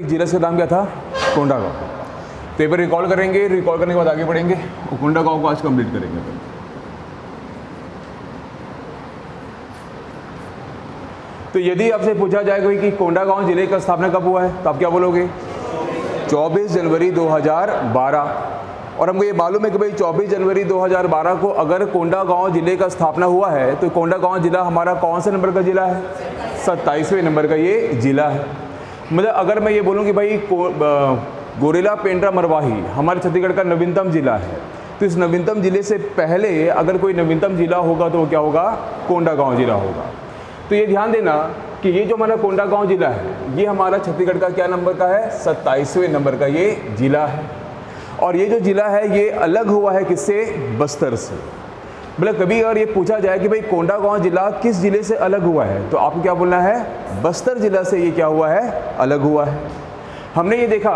एक जिला का नाम क्या था? कोंडागांव। तो एक बार रिकॉल करेंगे, रिकॉल करने के बाद आगे बढ़ेंगे और कोंडागांव को आज कंप्लीट करेंगे। तो यदि आपसे पूछा जाएगा कि कोंडागांव जिले का स्थापना कब हुआ है, तो आप क्या बोलोगे? 24 जनवरी 2012। और हमको ये मालूम है कि भाई 24 जनवरी 2012 को अगर कोंडागांव जिले का स्थापना हुआ है तो कोंडागांव जिला हमारा कौन से नंबर का जिला है? 27वें नंबर का ये जिला है। मतलब अगर मैं ये बोलूँ कि भाई गोरेला पेंड्रा मरवाही हमारे छत्तीसगढ़ का नवीनतम जिला है, तो इस नवीनतम जिले से पहले अगर कोई नवीनतम जिला होगा तो वो क्या होगा? कोंडागांव जिला होगा। तो ये ध्यान देना कि ये जो हमारा कोंडागांव जिला है ये हमारा छत्तीसगढ़ का क्या नंबर का है? 27वें नंबर का ये जिला है। और ये जो जिला है ये अलग हुआ है किससे? बस्तर से। मतलब कभी अगर ये पूछा जाए कि भाई कोंडागांव जिला किस जिले से अलग हुआ है, तो आपको क्या बोलना है? बस्तर जिला से ये क्या हुआ है? अलग हुआ है। हमने ये देखा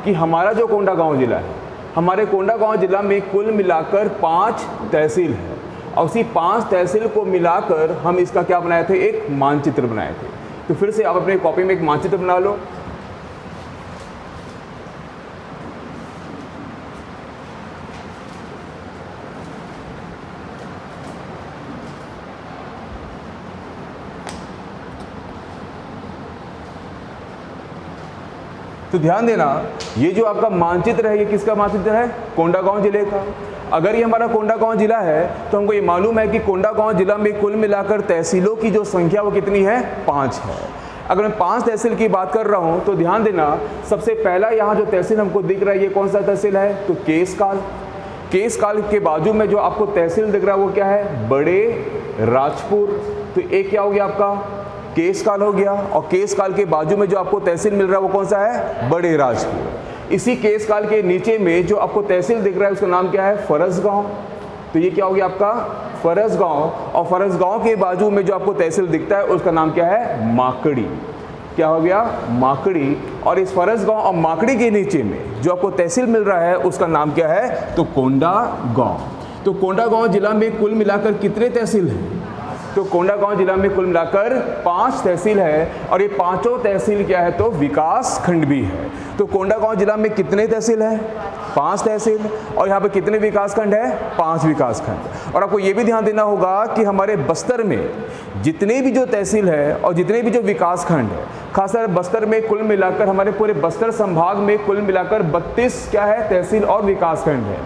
कि हमारा जो कोंडागांव जिला है, हमारे कोंडागांव जिला में कुल मिलाकर 5 तहसील है और उसी 5 तहसील को मिलाकर हम इसका क्या बनाए थे? एक मानचित्र बनाए थे। तो फिर से आप अपने कॉपी में एक मानचित्र बना लो। तो ध्यान देना ये जो आपका मानचित्र है ये किसका मानचित्र है? कोंडागांव जिले का। अगर ये हमारा कोंडागांव जिला है तो हमको ये मालूम है कि कोंडागांव जिला में कुल मिलाकर तहसीलों की जो संख्या वो कितनी है? 5 है। अगर मैं 5 तहसील की बात कर रहा हूँ तो ध्यान देना सबसे पहला यहाँ जो तहसील हमको दिख रहा है ये कौन सा तहसील है? तो केसकाल। केसकाल के बाजू में जो आपको तहसील दिख रहा है वो क्या है? बड़े राजपुर। तो एक क्या हो गया आपका? केसकाल हो गया। और केसकाल के बाजू में जो आपको तहसील मिल रहा है वो कौन सा है? बड़े राजपुर। इसी केसकाल के नीचे में जो आपको तहसील दिख रहा है उसका नाम क्या है? फरसगांव। तो ये क्या हो गया आपका? फरसगांव। और फरसगांव के बाजू में जो आपको तहसील दिखता है उसका नाम क्या है? माकड़ी। क्या हो गया? माकड़ी। और इस फरसगांव और माकड़ी के नीचे में जो आपको तहसील मिल रहा है उसका नाम क्या है? तो कोंडागांव। तो कोंडागांव जिला में कुल मिलाकर कितने तहसील हैं? तो कोंडागांव जिला में कुल मिलाकर 5 तहसील है और ये पांचों तहसील क्या है? तो विकास खंड भी है। तो कोंडागांव जिला में कितने तहसील है? 5 तहसील। और यहाँ पे कितने विकास खंड है? 5 विकास खंड। और आपको ये भी ध्यान देना होगा कि हमारे बस्तर में जितने भी जो तहसील है और जितने भी जो विकास खंड है, खासकर बस्तर में कुल मिलाकर हमारे पूरे बस्तर संभाग में कुल मिलाकर 32 क्या है? तहसील और विकास खंड है।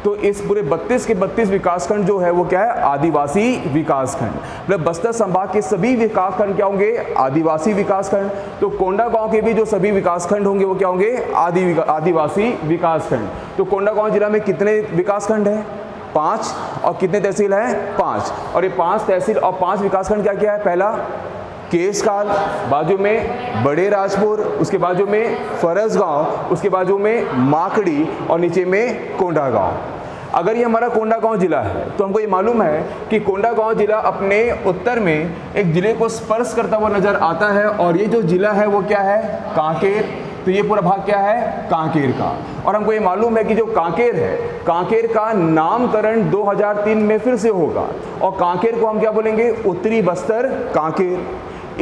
तो इस पूरे 32 के 32 विकासखंड जो है वो क्या है? आदिवासी विकासखंड। मतलब बस्तर संभाग के सभी विकासखंड क्या होंगे? आदिवासी विकासखंड। तो कोंडागांव के भी जो सभी विकासखंड होंगे वो क्या होंगे? आदिवासी विकासखंड। तो कोंडागांव जिला में कितने विकासखंड है? 5। और कितने तहसील है? 5। और ये 5 तहसील और 5 विकासखंड क्या क्या है? पहला केसकाल, बाजू में बड़े राजपुर, उसके बाजू में फरसगांव, उसके बाजू में माकड़ी और नीचे में कोंडागांव। अगर ये हमारा कोंडागांव जिला है तो हमको ये मालूम है कि कोंडागांव जिला अपने उत्तर में एक जिले को स्पर्श करता हुआ नजर आता है और ये जो जिला है वो क्या है? कांकेर। तो ये पूरा भाग क्या है? कांकेर का। और हमको ये मालूम है कि जो कांकेर है, कांकेर का नामकरण 2003 में फिर से होगा और कांकेर को हम क्या बोलेंगे? उत्तरी बस्तर कांकेर।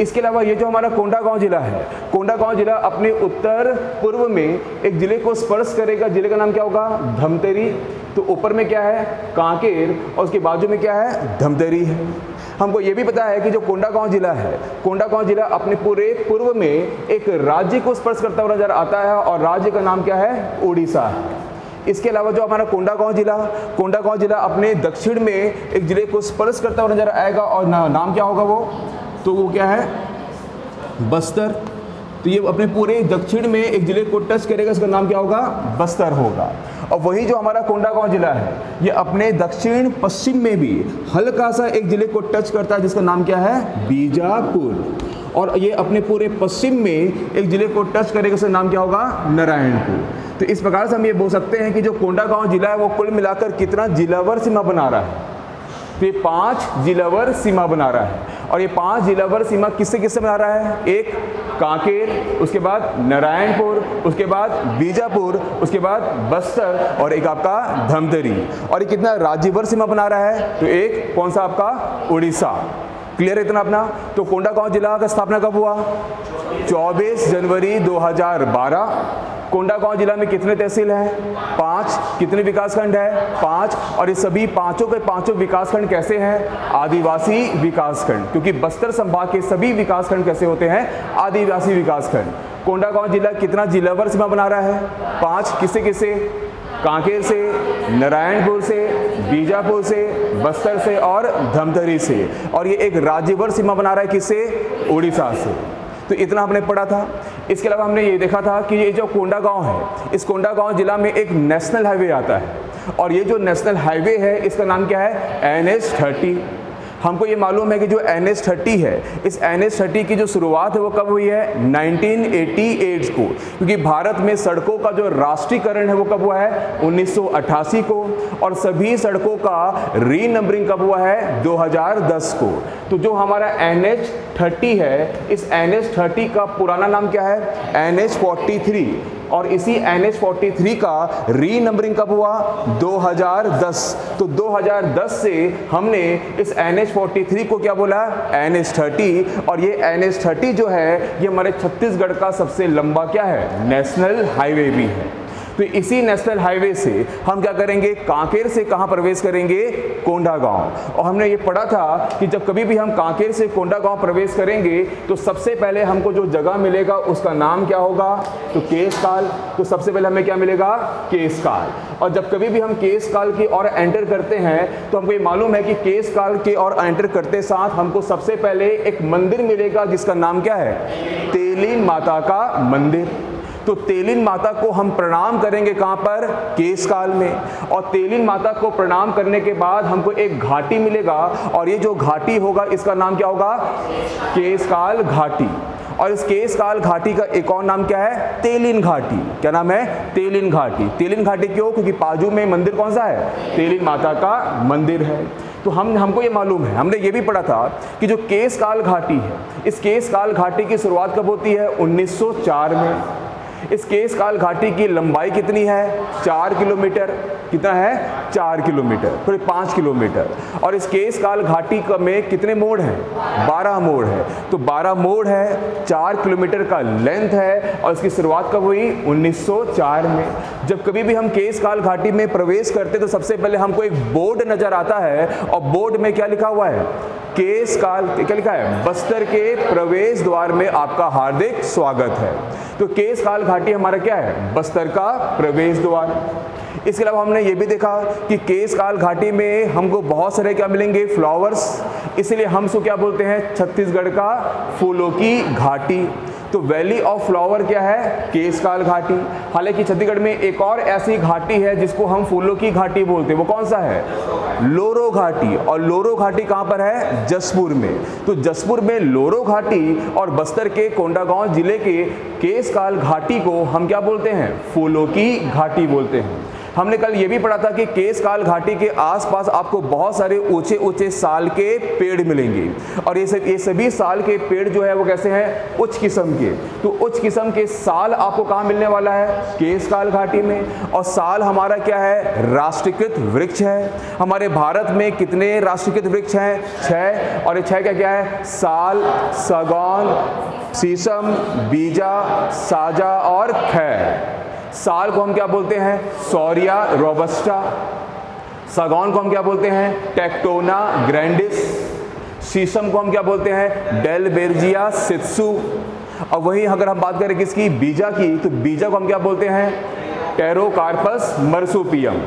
इसके अलावा ये जो हमारा कोंडागांव जिला है, कोंडागांव जिला अपने उत्तर पूर्व में एक जिले को स्पर्श करेगा। जिले का नाम क्या होगा? धमतरी। तो ऊपर में क्या है? कांकेर और उसके बाजू में क्या है? धमतरी है। हमको ये भी पता है कि जो कोंडागांव जिला है, कोंडागांव जिला अपने पूरे पूर्व में एक राज्य को स्पर्श करता हुआ नजर आता है और राज्य का नाम क्या है? उड़ीसा है। इसके अलावा जो हमारा कोंडागांव जिला अपने दक्षिण में एक जिले को स्पर्श करता हुआ नजर आएगा और नाम क्या होगा वो? तो वो क्या है? बस्तर। तो ये अपने पूरे दक्षिण में एक जिले को टच करेगा, इसका नाम क्या होगा? बस्तर होगा। और वही जो हमारा कोंडागांव जिला है ये अपने दक्षिण पश्चिम में भी हल्का सा एक जिले को टच करता है जिसका नाम क्या है? बीजापुर। और ये अपने पूरे पश्चिम में एक जिले को टच करेगा, उसका नाम क्या होगा? नारायणपुर। तो इस प्रकार से हम ये बोल सकते हैं कि जो कोंडागांव जिला है वो कुल मिलाकर कितना जिलावर सीमा बना रहा है? तो ये 5 जिलावर सीमा बना रहा है। और ये 5 जिलावर सीमा किससे किससे बना रहा है? एक कांकेर, उसके बाद नारायणपुर, उसके बाद बीजापुर, उसके बाद बस्तर और एक आपका धमतरी। और ये कितना राज्यवर सीमा बना रहा है? तो एक कौन सा आपका? उड़ीसा। क्लियर है इतना अपना। तो कोंडागांव जिला का स्थापना कब हुआ? 24 जनवरी 2012। कोंडागांव जिला में कितने तहसील हैं? 5। कितने विकासखंड है? 5। और ये सभी पांचों के पांचों विकासखंड कैसे हैं? आदिवासी विकासखंड, क्योंकि बस्तर संभाग के सभी विकासखंड कैसे होते हैं? आदिवासी विकासखंड। कोंडागांव जिला कितना जिलावार सीमा बना रहा है? 5। किसे किसे? कांकेर से, नारायणपुर से, बीजापुर से, बस्तर से और धमतरी से। और ये एक राज्यभर सीमा बना रहा है किससे? उड़ीसा से। तो इतना हमने पढ़ा था। इसके अलावा हमने ये देखा था कि ये जो कोंडागांव है, इस कोंडागांव जिला में एक नेशनल हाईवे आता है, और ये जो नेशनल हाईवे है इसका नाम क्या है? NH-30। हमको ये मालूम है कि जो NH-30 है, इस NH-30 की जो शुरुआत है वो कब हुई है? 1988 को, क्योंकि भारत में सड़कों का जो राष्ट्रीयकरण है वो कब हुआ है? 1988 को। और सभी सड़कों का रीनंबरिंग कब हुआ है? 2010 को। तो जो हमारा NH-30 है, इस NH-30 का पुराना नाम क्या है? NH-43। और इसी NH-43 का रीनंबरिंग कब हुआ? 2010। तो 2010 से हमने इस NH-43 को क्या बोला? NH-30। और ये NH-30 जो है ये हमारे छत्तीसगढ़ का सबसे लंबा क्या है? नेशनल हाईवे भी है। तो इसी नेशनल हाईवे से हम क्या करेंगे? कांकेर से कहाँ प्रवेश करेंगे? कोंडागांव। और हमने ये पढ़ा था कि जब कभी भी हम कांकेर से कोंडागांव प्रवेश करेंगे तो सबसे पहले हमको जो जगह मिलेगा उसका नाम क्या होगा? तो केशकाल। तो सबसे पहले हमें क्या मिलेगा? केशकाल। और जब कभी भी हम केशकाल की ओर एंटर करते हैं तो हमको ये मालूम है कि केशकाल की ओर एंटर करते साथ हमको सबसे पहले एक मंदिर मिलेगा जिसका नाम क्या है? तेलीन माता का मंदिर। तो तेलीन माता को हम प्रणाम करेंगे कहाँ पर? केशकाल में। और तेलीन माता को प्रणाम करने के बाद हमको एक घाटी मिलेगा, और ये जो घाटी होगा इसका नाम क्या होगा? केशकाल घाटी। और इस केशकाल घाटी का एक और नाम क्या है? तेलीन घाटी। क्या नाम है? तेलीन घाटी। तेलीन घाटी क्यों? क्योंकि बाजू में मंदिर कौन सा है? तेलीन माता का मंदिर है। तो हमको ये मालूम है, हमने ये भी पढ़ा था कि जो केशकाल घाटी है, इस केशकाल घाटी की शुरुआत कब होती है? 1904 में। इस केशकाल घाटी की लंबाई कितनी है? 4 किलोमीटर। कितना है? 4 किलोमीटर, फिर 5 किलोमीटर। और इस केशकाल घाटी में कितने मोड़ हैं? 12 मोड़ है। तो 12 मोड़ है, 4 किलोमीटर का लेंथ है, और इसकी शुरुआत कब हुई? 1904 में। जब कभी भी हम केशकाल घाटी में प्रवेश करते तो सबसे पहले हमको एक बोर्ड नजर आता है, और बोर्ड में क्या लिखा हुआ है? केशकाल, क्या लिखा है? बस्तर के प्रवेश द्वार में आपका हार्दिक स्वागत है। तो केशकाल घाटी हमारा क्या है? बस्तर का प्रवेश द्वार। इसके अलावा हमने ये भी देखा कि केशकाल घाटी में हमको बहुत सारे क्या मिलेंगे? फ्लावर्स। इसलिए हम उसको क्या बोलते हैं? छत्तीसगढ़ का फूलों की घाटी। तो वैली ऑफ फ्लावर क्या है? केशकाल घाटी। हालांकि छत्तीसगढ़ में एक और ऐसी घाटी है जिसको हम फूलों की घाटी बोलते हैं, वो कौन सा है? लोरो घाटी। और लोरो घाटी कहाँ पर है? जसपुर में। तो जसपुर में लोरो घाटी और बस्तर के कोंडागांव जिले के केशकाल घाटी को हम क्या बोलते हैं? फूलों की घाटी बोलते हैं। हमने कल ये भी पढ़ा था कि केशकाल घाटी के आसपास आपको बहुत सारे ऊंचे ऊंचे साल के पेड़ मिलेंगे, और ये सभी साल के पेड़ जो है वो कैसे हैं? उच्च किस्म के। तो उच्च किस्म के साल आपको कहाँ मिलने वाला है? केशकाल घाटी में। और साल हमारा क्या है? राष्ट्रीयकृत वृक्ष है। हमारे भारत में कितने राष्ट्रीयकृत वृक्ष हैं? 6। और ये 6 क्या है? साल, सागौन, शीशम, बीजा, साजा और खैर। साल को हम क्या बोलते हैं? सौरिया रोबस्टा। सागौन को हम क्या बोलते हैं? Tectona grandis. शीशम को हम क्या बोलते हैं? डेलबेर्जिया सित्सु। और वहीं अगर हम बात करें किसकी? बीजा की, तो बीजा को हम क्या बोलते हैं? टेरोकार्पस मर्सुपियम।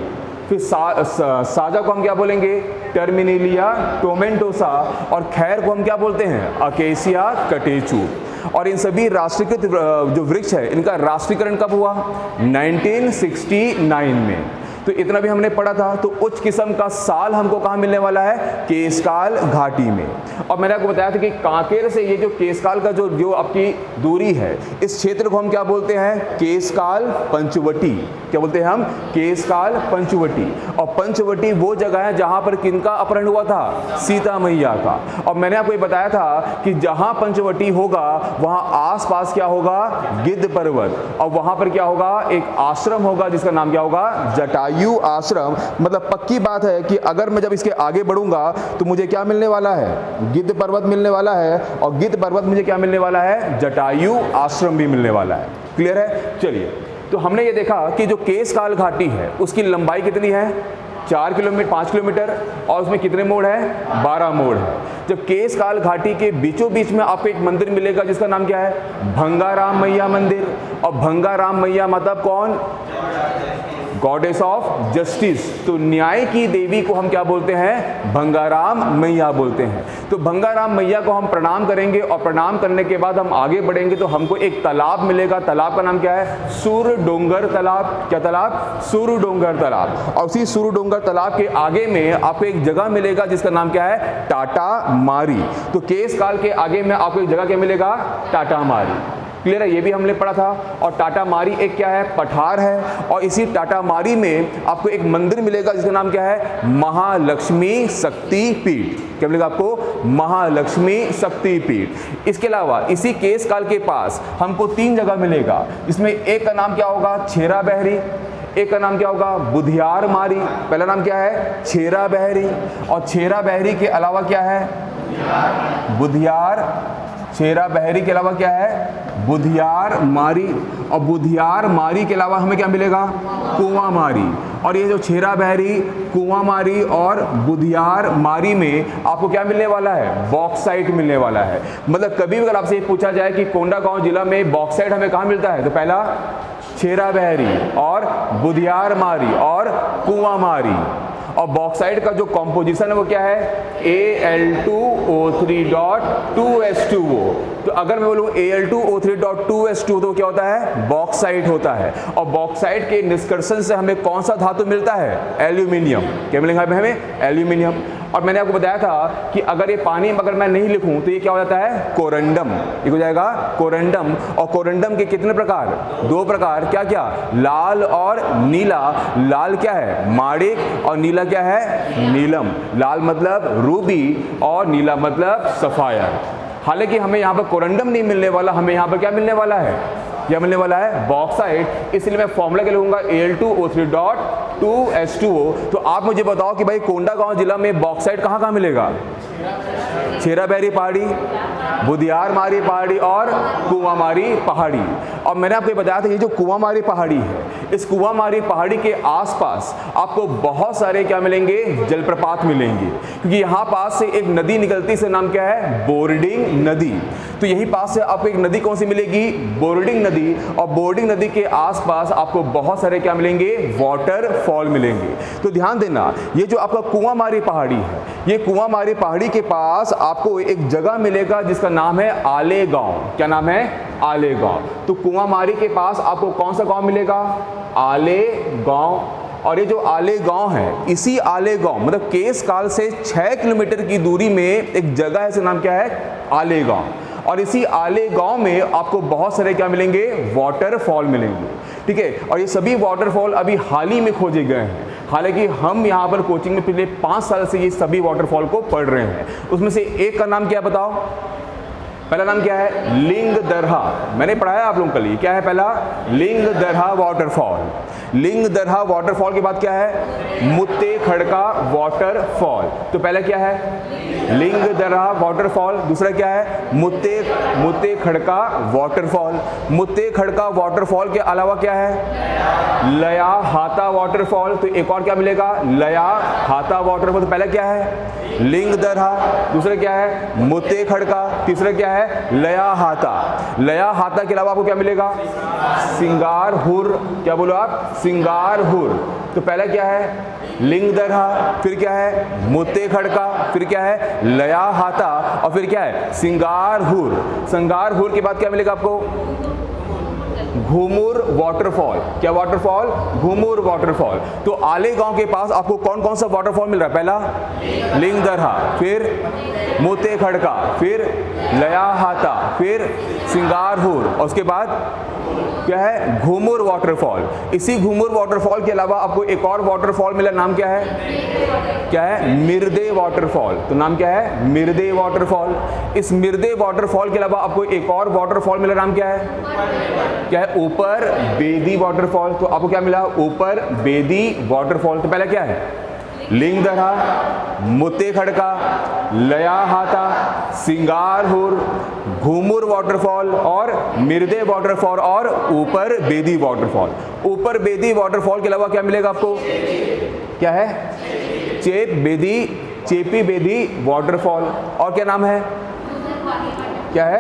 फिर साजा को हम क्या बोलेंगे? Terminalia tomentosa. और खैर को हम क्या बोलते हैं? Acacia catechu. और इन सभी राष्ट्रीयकृत जो वृक्ष है इनका राष्ट्रीयकरण कब हुआ? 1969 में। तो इतना भी हमने पढ़ा था। तो उच्च किस्म का साल हमको कहाँ मिलने वाला है? केशकाल घाटी में। और मैंने आपको बताया था कि कांकेर से ये जो केशकाल का जो आपकी दूरी है, इस क्षेत्र को हम क्या बोलते हैं? केशकाल पंचवटी। क्या बोलते हैं हम? केशकाल पंचवटी। और पंचवटी वो जगह है जहाँ पर किनका अपहरण हुआ था? सीता मैया का। और मैंने आपको ये बताया था कि जहाँ पंचवटी होगा वहाँ आसपास क्या होगा? गिद्ध पर्वत। और वहाँ पर क्या होगा? एक आश्रम होगा जिसका नाम क्या होगा? जटायु जटायु आश्रम, मतलब पक्की बात है कि अगर मैं जब इसके आगे बढ़ूंगा तो मुझे क्या मिलने वाला है, गिद्ध पर्वत मिलने वाला है, और गिद्ध पर्वत मुझे क्या मिलने वाला है, जटायु आश्रम भी मिलने वाला है। क्लियर है? चलिए, तो हमने ये देखा कि जो केशकाल घाटी है उसकी लंबाई कितनी है, 4 किलोमीटर 5 किलोमीटर, और उसमें कितने मोड़ है, 12 मोड़ है। जब केशकाल घाटी के बीचों बीच में आपको एक मंदिर मिलेगा जिसका नाम क्या है, भंगाराम मैया मंदिर। और भंगाराम मैया मतलब कौन, गॉडेस ऑफ जस्टिस। तो न्याय की देवी को हम क्या बोलते हैं, भंगाराम मैया बोलते हैं। तो भंगाराम मैया को हम प्रणाम करेंगे, और प्रणाम करने के बाद हम आगे बढ़ेंगे तो हमको एक तालाब मिलेगा। तालाब का नाम क्या है, सूरडोंगर तालाब। क्या तालाब, सूरडोंगर तालाब। और उसी सूरडोंगर तालाब के आगे में आपको एक जगह मिलेगा जिसका नाम क्या है, टाटा मारी। तो केशकाल के आगे में आपको एक जगह क्या मिलेगा, टाटा मारी। क्लियर है? ये भी हमने पढ़ा था। और टाटा मारी एक क्या है, पठार है। और इसी टाटा मारी में आपको एक मंदिर मिलेगा जिसका नाम क्या है, महालक्ष्मी शक्ति पीठ। क्या मिलेगा आपको, महालक्ष्मी शक्ति पीठ। इसके अलावा इसी केशकाल के पास हमको 3 जगह मिलेगा। इसमें एक का नाम क्या होगा, छेरा बहरी, एक का नाम क्या होगा, बुधियार मारी। पहला नाम क्या है, छेरा बहरी, और छेरा बहरी के अलावा क्या है, बुधियार। छेरा बहरी के अलावा क्या है, बुधियार मारी। और बुधियार मारी के अलावा हमें क्या मिलेगा, कुआं मारी। और ये जो छेरा बहरी, कुआं मारी और बुधियार मारी में आपको क्या मिलने वाला है, बॉक्साइट मिलने वाला है। मतलब कभी भी अगर आपसे पूछा जाए कि कोंडागांव जिला में बॉक्साइट हमें कहाँ मिलता है, तो पहला छेरा बहरी और बुधियार मारी और कुआं मारी। और बॉक्साइट का जो कॉम्पोजिशन है वो क्या है, Al2O3.2H2O। तो अगर मैं बोलूँ Al2O3.2H2O तो क्या होता है, बॉक्साइट होता है। और बॉक्साइट के निष्कर्षण से हमें कौन सा धातु मिलता है, एल्यूमिनियम। क्या मिलेगा हमें, एल्यूमिनियम। और मैंने आपको बताया था कि अगर ये पानी में अगर मैं नहीं लिखूं तो ये क्या हो जाता है, कोरंडम। ये हो जाएगा कोरंडम। और कोरंडम के कितने प्रकार, 2 प्रकार। क्या क्या, लाल और नीला। लाल क्या है, माणिक, और नीला क्या है, नीलम। लाल मतलब रूबी और नीला मतलब सफायर। हालांकि हमें यहाँ पर कोरंडम नहीं मिलने वाला, हमें यहाँ पर क्या मिलने वाला है, क्या मिलने वाला है, बॉक्साइट। इसलिए मैं फॉर्मूला क्या लिखूंगा, Al2O3.2H2O। तो आप मुझे बताओ कि भाई कोंडागांव जिला में बॉक्साइट कहाँ कहाँ मिलेगा, छेरा बहरी पहाड़ी, बुधियार मारी पहाड़ी और कुआं मारी पहाड़ी। और मैंने आपको बताया था ये जो कुआं मारी पहाड़ी है, इस कुआं मारी पहाड़ी के आसपास आपको बहुत सारे क्या मिलेंगे, जलप्रपात मिलेंगे। क्योंकि यहाँ पास से एक नदी निकलती है, नाम क्या है, बोर्डिंग नदी। तो यही पास से आपको एक नदी कौन सी मिलेगी, बोर्डिंग नदी। और बोर्डिंग नदी के आसपास आपको बहुत सारे क्या मिलेंगे, वाटरफॉल मिलेंगे। तो ध्यान देना, ये जो आपका कुआं मारी पहाड़ी है, ये कुआं मारी पहाड़ी के पास आपको एक जगह मिलेगा जिसका नाम है आलेगांव। क्या नाम है, आलेगांव। तो कुआं मारी के पास आपको कौन सा गांव मिलेगा, आलेगांव। और ये जो आलेगांव है, इसी आलेगांव मतलब केशकाल से 6 किलोमीटर की दूरी में एक जगह है, इसका नाम क्या है, आलेगांव। और इसी आलेगांव में आपको बहुत सारे क्या मिलेंगे, वाटरफॉल मिलेंगे। ठीक है? और ये सभी वाटरफॉल अभी हाल ही में खोजे गए हैं। हालांकि हम यहाँ पर कोचिंग में पिछले 5 साल से ये सभी वाटरफॉल को पढ़ रहे हैं। उसमें से एक का नाम क्या बताओ, पहला नाम क्या है, लिंगदरहा। मैंने पढ़ाया आप लोगों के लिए, क्या है पहला, लिंगदरहा वाटरफॉल। लिंगदरहा वाटरफॉल के बाद क्या है, मुत्ते खड़का वाटरफॉल। तो पहला क्या है, लिंगदरहा वाटरफॉल। दूसरा क्या है, मुत्ते खड़का वाटरफॉल। मुत्ते खड़का वाटरफॉल के अलावा क्या है, लया हाता वाटरफॉल। तो एक और क्या मिलेगा, लया हाता वाटरफॉल। तो पहला क्या है, लिंगदरहा। दूसरा क्या है, मुत्ते खड़का। तीसरा क्या है, लया हाता। लया हाता के अलावा आपको क्या मिलेगा, सिंगारहुर। क्या बोलो आप, सिंगारहुर। तो पहला क्या है, लिंगदरहा, फिर क्या है, मुत्ते खड़का, फिर क्या है, लया हाता, और फिर क्या है, सिंगारहुर। सिंगारहुर के बाद क्या मिलेगा आपको, घुमुर वाटरफॉल। क्या वाटरफॉल, घुमुर वाटरफॉल। तो आलेगांव के पास आपको कौन कौन सा वाटरफॉल मिल रहा है, पहला लिंगदरहा, फिर मुत्ते खड़का, फिर लया हाता, फिर सिंगारहुर, और उसके बाद क्या है, घूमुर वाटरफॉल। इसी घूमुर वाटरफॉल के अलावा आपको एक और वाटरफॉल मिला, नाम क्या है, क्या है, मिर्दे वाटरफॉल। तो नाम क्या है, मिर्दे वाटरफॉल। इस मिर्दे वाटरफॉल के अलावा आपको एक और वाटरफॉल मिला, नाम क्या है, क्या है, ऊपर बेदी वाटरफॉल। तो आपको क्या मिला, ऊपर बेदी वाटरफॉल। तो पहला क्या है, लिंगदरा, मुते खड़का, लया हाथा, सिंगारहुर, घूमुर वाटरफॉल और मिर्दे वाटरफॉल और ऊपर बेदी वाटरफॉल। ऊपर बेदी वाटरफॉल के अलावा क्या मिलेगा आपको, क्या है, चेपी बेदी वाटरफॉल। और क्या नाम है, क्या है,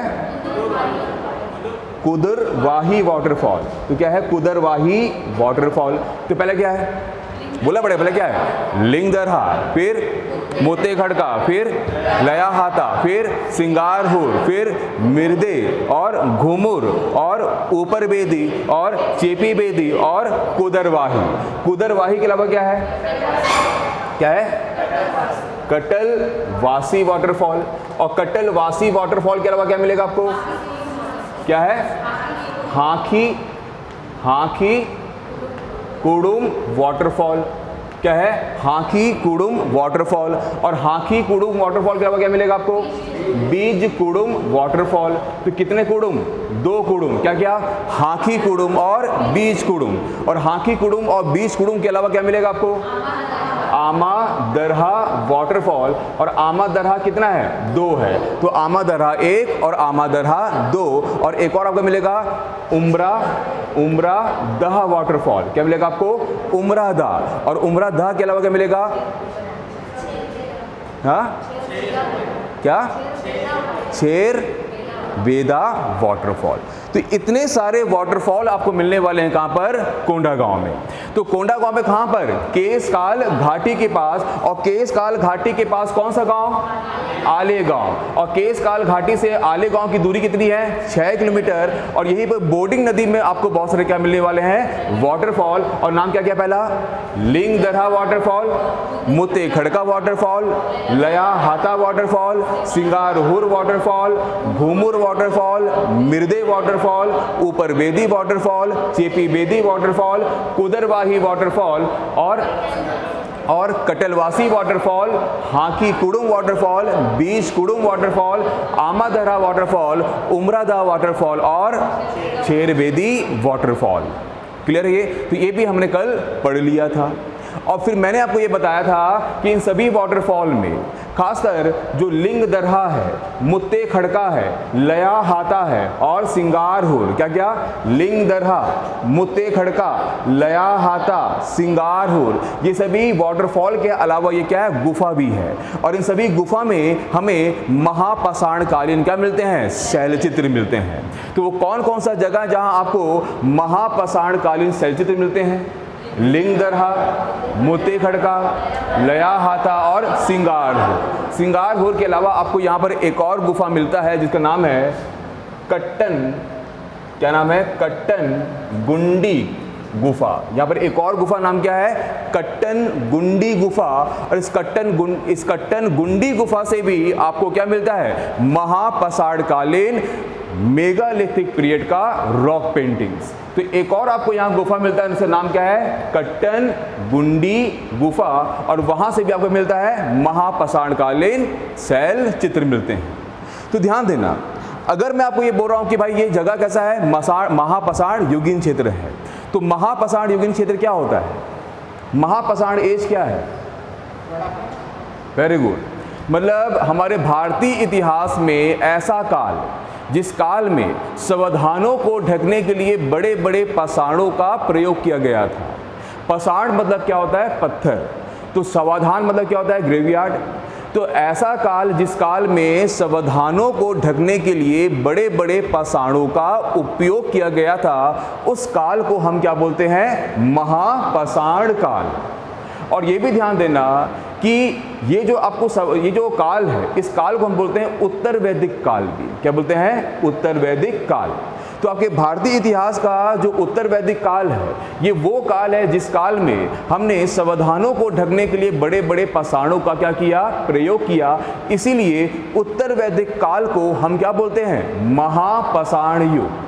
कुदरवाही वाटरफॉल। तो क्या है, कुदरवाही वाटरफॉल। तो पहले क्या है, बोला पड़े, पहले क्या है, लिंगदरहा, फिर मोते खड़का, फिर लया हाथा, फिर सिंगारहुर, फिर मिर्दे और घूमुर और ऊपर बेदी और चेपी बेदी और कुदरवाही। कुदरवाही के अलावा क्या है, कटलवासी वाटरफॉल। और कटलवासी वाटरफॉल के अलावा क्या मिलेगा आपको, क्या है, हांखी कुडुम वाटरफॉल। क्या है, हांखी कुडुम वाटरफॉल। और हांखी कुडुम वाटरफॉल के अलावा क्या मिलेगा आपको, बीज कुडुम वाटरफॉल। तो कितने कुडुम, 2 कुडुम। क्या क्या, हांखी कुडुम और बीज कुडुम। और हांखी कुडुम और बीज कुडुम के अलावा क्या मिलेगा आपको, आमा दरहा वाटरफॉल। और आमा दरहा कितना है, 2 है। तो आमा दरहा 1 और आमा दरहा 2। और एक और आपको मिलेगा उमरा दहा वाटरफॉल। क्या मिलेगा आपको, उमरा दहा। और उमरा दहा के अलावा क्या मिलेगा, हाँ क्या, छेर वेदा वाटरफॉल। तो इतने सारे वाटरफॉल आपको मिलने वाले हैं कहां पर, कोंडागांव में। तो कोंडागांव में कहां पर, केसकाल घाटी के पास। और केसकाल घाटी के पास कौन सा गांव, आलेगांव। और केसकाल घाटी से आलेगांव की दूरी कितनी है, 6 किलोमीटर। और यहीं पर बोर्डिंग नदी में आपको बहुत सारे क्या मिलने वाले हैं, वाटरफॉल। और नाम क्या क्या, पहला लिंगदरहा वाटरफॉल, मुते खड़का वाटरफॉल, लया हाथा वाटरफॉल, सिंगारहुर वाटरफॉल, घूमुर वाटरफॉल, मिर्दे वाटरफॉल, ऊपर बेदी वाटरफॉल, चेपी बेदी वाटरफॉल, कुदरवाही वाटरफॉल और कटलवासी वाटरफॉल, हांखी कुडुम वाटरफॉल, बीज कुडुम वाटरफॉल, आमादरा वाटरफॉल, उमरादा वाटरफॉल और छेरबेदी वाटरफॉल। क्लियर है ये? तो ये भी हमने कल पढ़ लिया था। और फिर मैंने आपको ये बताया था कि इन सभी वाटरफॉल में खासकर जो लिंगदरहा है, मुत्ते खड़का है, लया हाथा है और सिंगारहुर, क्या क्या, लिंगदरहा, मुत्ते खड़का, लया हाथा, सिंगारहुर, ये सभी वाटरफॉल के अलावा ये क्या है, गुफा भी है। और इन सभी गुफा में हमें महापाषाणकालीन क्या मिलते हैं, शैलचित्र मिलते हैं। तो वो कौन कौन सा जगह जहां आपको महापाषाणकालीन शैलचित्र मिलते हैं? लिंगदरहा, मुत्ते खड़का, लया हाथा और सिंगारहुर। सिंगारहुर के अलावा आपको यहाँ पर एक और गुफा मिलता है जिसका नाम है कट्टन, क्या नाम है, कट्टन गुंडी गुफा। यहाँ पर एक और गुफा नाम क्या है, कट्टन गुंडी गुफा। और इस कट्टन गुंडी गुफा से भी आपको क्या मिलता है, महापाषाणकालीन मेगालिथिक पीरियड का रॉक पेंटिंग्स। तो एक और आपको यहाँ गुफा मिलता है, जिसका नाम क्या है, कट्टन गुंडी गुफा। और वहां से भी आपको मिलता है महापाषाणकालीन शैल चित्र मिलते हैं। तो ध्यान देना, अगर मैं आपको ये बोल रहा हूं कि भाई ये जगह कैसा है, महापाषाण युगीन क्षेत्र है, तो महापाषाण युगीन क्षेत्र क्या होता है, महापाषाण एज क्या है, वेरी गुड, मतलब हमारे भारतीय इतिहास में ऐसा काल जिस काल में संविधानों को ढकने के लिए बड़े बड़े पाषाणों का प्रयोग किया गया था। पाषाण मतलब क्या होता है, पत्थर। तो संविधान मतलब क्या होता है, ग्रेवयार्ड। तो ऐसा काल जिस काल में संविधानों को ढकने के लिए बड़े बड़े पाषाणों का उपयोग किया गया था, उस काल को हम क्या बोलते हैं, महापाषाण काल। और ये भी ध्यान देना कि ये जो आपको ये जो काल है, इस काल को हम बोलते हैं उत्तर वैदिक काल भी। क्या बोलते हैं, उत्तर वैदिक काल। तो आपके भारतीय इतिहास का जो उत्तर वैदिक काल है, ये वो काल है जिस काल में हमने संविधानों को ढकने के लिए बड़े बड़े पाषाणों का क्या किया, प्रयोग किया। इसीलिए उत्तर वैदिक काल को हम क्या बोलते हैं, महापाषाण युग।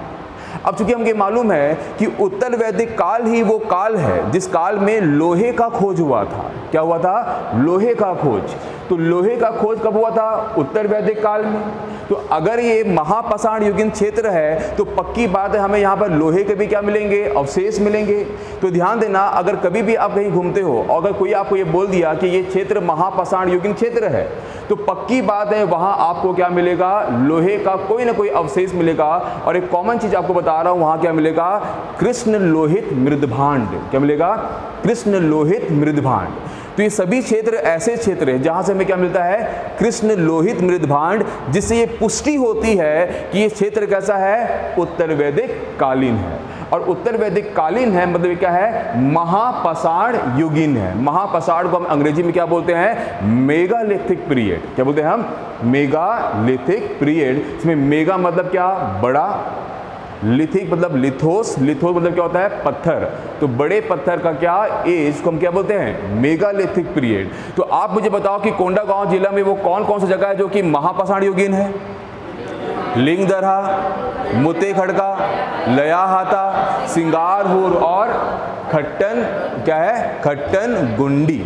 अब चूंकि हमको मालूम है कि उत्तर वैदिक काल ही वो काल है जिस काल में लोहे का खोज हुआ था। क्या हुआ था? लोहे का खोज। तो लोहे का खोज कब हुआ था? उत्तर वैदिक काल में। तो अगर ये महापाषाण युगीन क्षेत्र है तो पक्की बात है हमें यहाँ पर लोहे के भी क्या मिलेंगे? अवशेष मिलेंगे। तो ध्यान देना, अगर कभी भी आप कहीं घूमते हो और अगर कोई आपको ये बोल दिया कि ये क्षेत्र महापाषाण युगीन क्षेत्र है, तो पक्की बात है वहाँ आपको क्या मिलेगा? लोहे का कोई ना कोई अवशेष मिलेगा। और एक कॉमन चीज आपको बता रहा हूँ, वहाँ क्या मिलेगा? कृष्ण लोहित मृदभांड। क्या मिलेगा? कृष्ण लोहित मृदभांड। तो ये सभी क्षेत्र ऐसे क्षेत्र हैं जहां से हमें क्या मिलता है? कृष्ण लोहित मृदभांड, जिससे ये पुष्टि होती है कि ये क्षेत्र कैसा है? उत्तर वैदिक कालीन है। और उत्तर वैदिक कालीन है मतलब क्या है? महापाषाण युगीन है। महापाषाण को हम अंग्रेजी में क्या बोलते हैं? Megalithic period. क्या बोलते हैं हम? Megalithic period. इसमें मेगा मतलब क्या? बड़ा, लिथिक मतलब लिथोस, लिथोस मतलब क्या होता है? पत्थर। तो बड़े पत्थर का क्या एज को हम क्या बोलते हैं? Megalithic period. तो आप मुझे बताओ कि कोंडागांव जिला में वो कौन कौन सी जगह है जो कि महापाषाण युगीन है? लिंगदरहा, मुते खड़का, लयाहाता, सिंगारहुर और खट्टन क्या है? खट्टन गुंडी।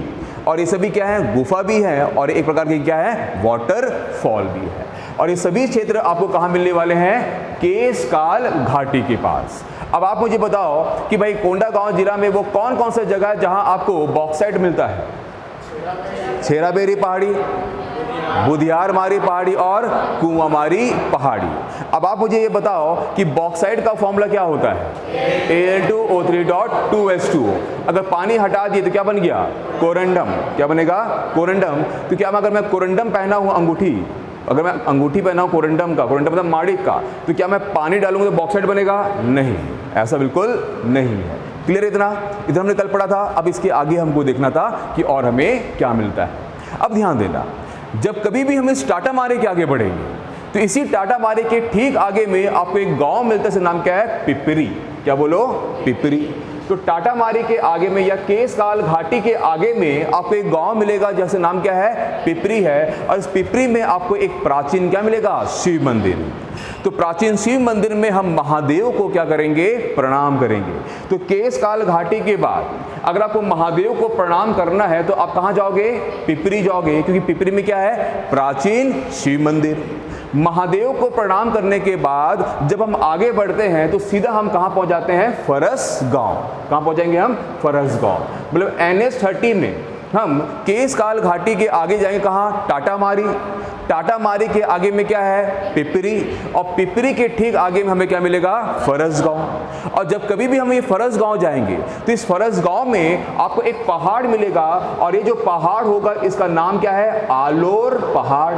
और ये सभी क्या है? गुफा भी है और एक प्रकार की क्या है? वाटरफॉल भी है। और ये सभी क्षेत्र आपको कहाँ मिलने वाले हैं? केशकाल घाटी के पास। अब आप मुझे बताओ कि भाई कोंडागांव जिला में वो कौन कौन सा जगह है जहां आपको बॉक्साइट मिलता है? छेराबेरी पहाड़ी, बुधियारमारी पहाड़ी और कुआंमारी पहाड़ी। अब आप मुझे ये बताओ कि बॉक्साइट का फॉर्मूला क्या होता है? Al2O3.2H2O। अगर पानी हटा दिए तो क्या बन गया? कोरंडम। क्या बनेगा? कोरंडम। तो क्या अगर मैं कोरंडम पहना हूँ अंगूठी, अगर मैं अंगूठी पहना हूँ कोरंडम का, कोरंडम मतलब माणिक का, तो क्या मैं पानी डालूंगा तो बॉक्साइट बनेगा? नहीं, ऐसा बिल्कुल नहीं है। क्लियर? इतना हमने कल पढ़ा था। अब इसके आगे हमको देखना था कि और हमें क्या मिलता है। अब ध्यान देना, जब कभी भी हम इस टाटा मारे के आगे बढ़ेंगे तो इसी टाटा मारे के ठीक आगे में आपको एक गांव मिलता है, नाम क्या है? पिपरी। क्या बोलो? पिपरी। तो टाटा मारी के आगे में या केशकाल घाटी के आगे में आपको एक गांव मिलेगा जैसे नाम क्या है? पिपरी है। और इस पिपरी में आपको एक प्राचीन क्या मिलेगा? शिव मंदिर। तो प्राचीन शिव मंदिर में हम महादेव को क्या करेंगे? प्रणाम करेंगे। तो केशकाल घाटी के बाद अगर आपको महादेव को प्रणाम करना है तो आप कहाँ जाओगे? पिपरी जाओगे, क्योंकि पिपरी में क्या है? प्राचीन शिव मंदिर। महादेव को प्रणाम करने के बाद जब हम आगे बढ़ते हैं तो सीधा हम कहाँ पहुँच जाते हैं? फरस गांव। कहाँ पहुँचेंगे हम? फरस गांव। मतलब NH30 में हम केशकाल घाटी के आगे जाएंगे कहाँ? टाटा मारी। टाटा मारी के आगे में क्या है? पिपरी। और पिपरी के ठीक आगे में हमें क्या मिलेगा? फरस गांव। और जब कभी भी हम ये फरस गांव जाएंगे तो इस फरस गांव में आपको एक पहाड़ मिलेगा और ये जो पहाड़ होगा इसका नाम क्या है? आलोर पहाड़।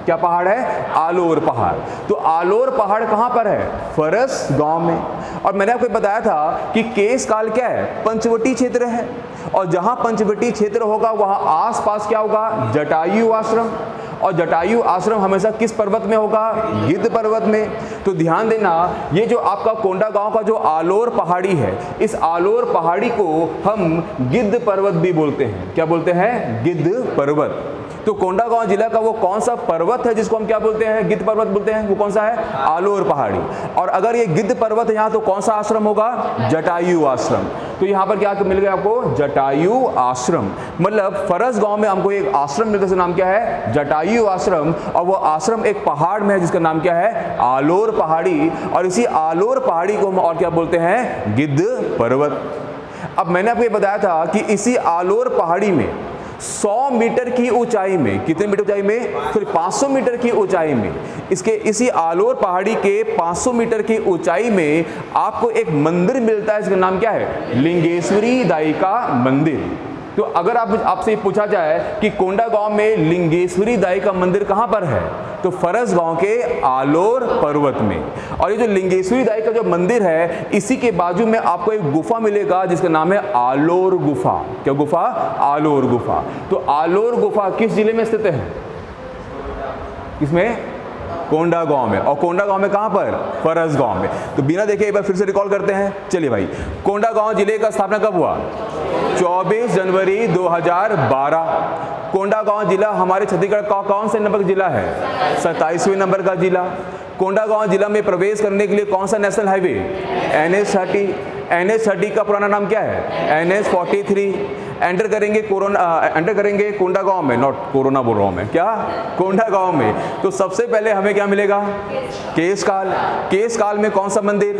क्या पहाड़ है? आलोर पहाड़। तो आलोर पहाड़ कहाँ पर है? फरस गांव में। और मैंने आपको बताया था कि केशकाल क्या है? पंचवटी क्षेत्र है। और जहां पंचवटी क्षेत्र होगा वहां आसपास क्या होगा? जटायु आश्रम। और जटायु आश्रम हमेशा किस पर्वत में होगा? गिद्ध पर्वत में। तो ध्यान देना, ये जो आपका कोंडागांव का जो आलोर पहाड़ी है, इस आलोर पहाड़ी को हम गिद्ध पर्वत भी बोलते हैं। क्या बोलते हैं? गिद्ध पर्वत। तो कोंडागांव जिला का वो कौन सा पर्वत है जिसको हम क्या बोलते हैं? गिद्ध पर्वत बोलते हैं। वो कौन सा है? आलोर पहाड़ी। और अगर ये गिद्ध पर्वत है यहाँ तो कौन सा आश्रम होगा? जटायु आश्रम। तो यहाँ पर क्या मिल गया आपको? जटायु आश्रम। मतलब फरस गांव में हमको एक आश्रम मिलता है, नाम क्या है? जटायु आश्रम। और वो आश्रम एक पहाड़ में है जिसका नाम क्या है? आलोर पहाड़ी। और इसी आलोर पहाड़ी को हम और क्या बोलते हैं? गिद्ध पर्वत। अब मैंने आपको ये बताया था कि इसी आलोर पहाड़ी में 100 मीटर की ऊंचाई में, कितने मीटर ऊंचाई में? फिर 500 मीटर की ऊंचाई में, इसके इसी आलोर पहाड़ी के 500 मीटर की ऊंचाई में आपको एक मंदिर मिलता है। इसका नाम क्या है? लिंगेश्वरी दाई का मंदिर। तो अगर आपसे पूछा जाए कि कोंडागांव में लिंगेश्वरी दाई का मंदिर कहाँ पर है, तो फरस गांव के आलोर पर्वत में। और ये जो लिंगेश्वरी दाई का जो मंदिर है, इसी के बाजू में आपको एक गुफा मिलेगा जिसका नाम है आलोर गुफा। क्या गुफा? आलोर गुफा। तो आलोर गुफा किस जिले में स्थित है? किसमें? कोंडागांव में। और कोंडागांव में कहां पर? फरस गांव में। तो बिना देखे एक बार फिर से रिकॉल करते हैं। चलिए भाई, कोंडागांव जिले का स्थापना कब हुआ? 24 जनवरी 2012। कोंडागांव जिला हमारे छत्तीसगढ़ का कौन से नंबर का जिला है? 27वें नंबर का जिला। कोंडागांव जिला में प्रवेश करने के लिए कौन सा नेशनल हाईवे? NH30। NH30 का पुराना नाम क्या है? NH43। एंटर करेंगे कोंडागांव में, नॉट कोरोना बोल रहा हूँ मैं, क्या? कोंडागांव में। तो सबसे पहले हमें क्या मिलेगा? केशकाल। केशकाल में कौन सा मंदिर?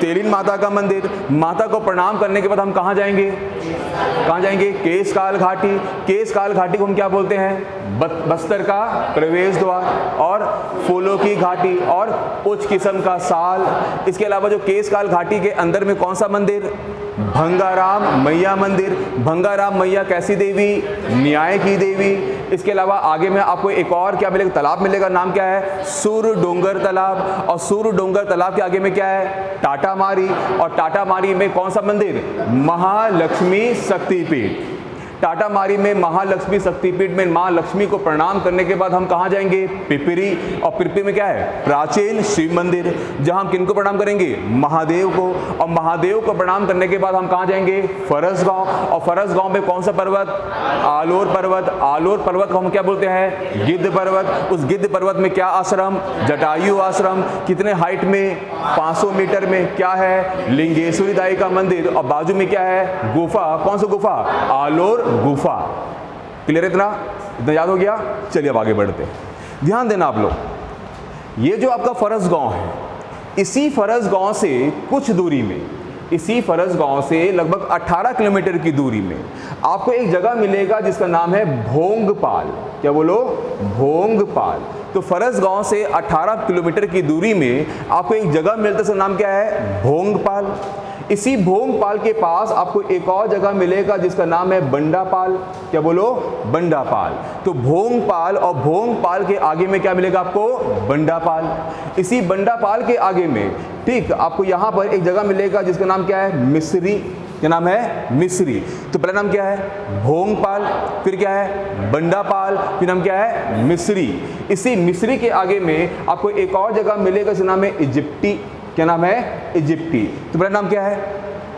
तेलिन माता का मंदिर। माता को प्रणाम करने के बाद हम कहाँ जाएंगे? कहाँ जाएंगे? केशकाल घाटी। केशकाल घाटी को हम क्या बोलते हैं? बस्तर का प्रवेश द्वार। और फूलों की घाटी और उच्च किस्म का साल। इसके अलावा जो केशकाल घाटी के अंदर में कौन सा मंदिर? भंगाराम मैया मंदिर। भंगाराम मैया कैसी देवी? न्याय की देवी। इसके अलावा आगे में आपको एक और क्या मिलेगा? तालाब मिलेगा। नाम क्या है? सूरडोंगर तालाब। और सूरडोंगर तालाब के आगे में क्या है? टाटामारी। और टाटामारी में कौन सा मंदिर? महालक्ष्मी शक्तिपीठ। टाटामारी में महालक्ष्मी शक्तिपीठ में मां लक्ष्मी को प्रणाम करने के बाद हम कहां जाएंगे? पिपरी। और पिपरी में क्या है? प्राचीन शिव मंदिर, जहां हम किनको प्रणाम करेंगे? महादेव को। और महादेव को प्रणाम करने के बाद हम कहां जाएंगे? फरसगांव। और फरसगांव में कौन सा पर्वत? आलोर पर्वत। आलोर पर्वत को हम क्या बोलते हैं? गिद्ध पर्वत। उस गिद्ध पर्वत में क्या आश्रम? जटायु आश्रम। कितने हाइट में? 500 मीटर में। क्या है? लिंगेश्वरी दाई का मंदिर। और बाजू में क्या है? गुफा। कौन सा गुफा? आलोर गुफा। क्लियर है? इतना याद हो गया? चलिए अब आगे बढ़ते हैं। ध्यान देना आप लोग, ये जो आपका फरसगांव है, इसी फरसगांव से कुछ दूरी में, इसी फरसगांव से लगभग 18 किलोमीटर की दूरी में आपको एक जगह मिलेगा जिसका नाम है भोंगपाल। क्या बोलो? भोंगपाल। तो फरसगांव से 18 किलोमीटर की दूरी में आपको एक जगह मिलता है, उसका नाम क्या है? भोंगपाल। इसी भोंगपाल के पास आपको एक और जगह मिलेगा जिसका नाम है बंडापाल। क्या बोलो? बंडापाल। तो भोंगपाल और भोंगपाल के आगे में क्या मिलेगा आपको? बंडापाल। इसी बंडापाल के आगे में ठीक आपको यहां पर एक जगह मिलेगा जिसका नाम क्या है? मिस्री। क्या नाम है? मिस्री। तो पहला नाम क्या है? भोंगपाल, फिर क्या है? बंडापाल, फिर नाम क्या है? मिस्री। इसी मिस्री के आगे में आपको एक और जगह मिलेगा जिसका नाम है इजिप्टी। क्या नाम है? इजिप्टी। तो पहला नाम क्या है?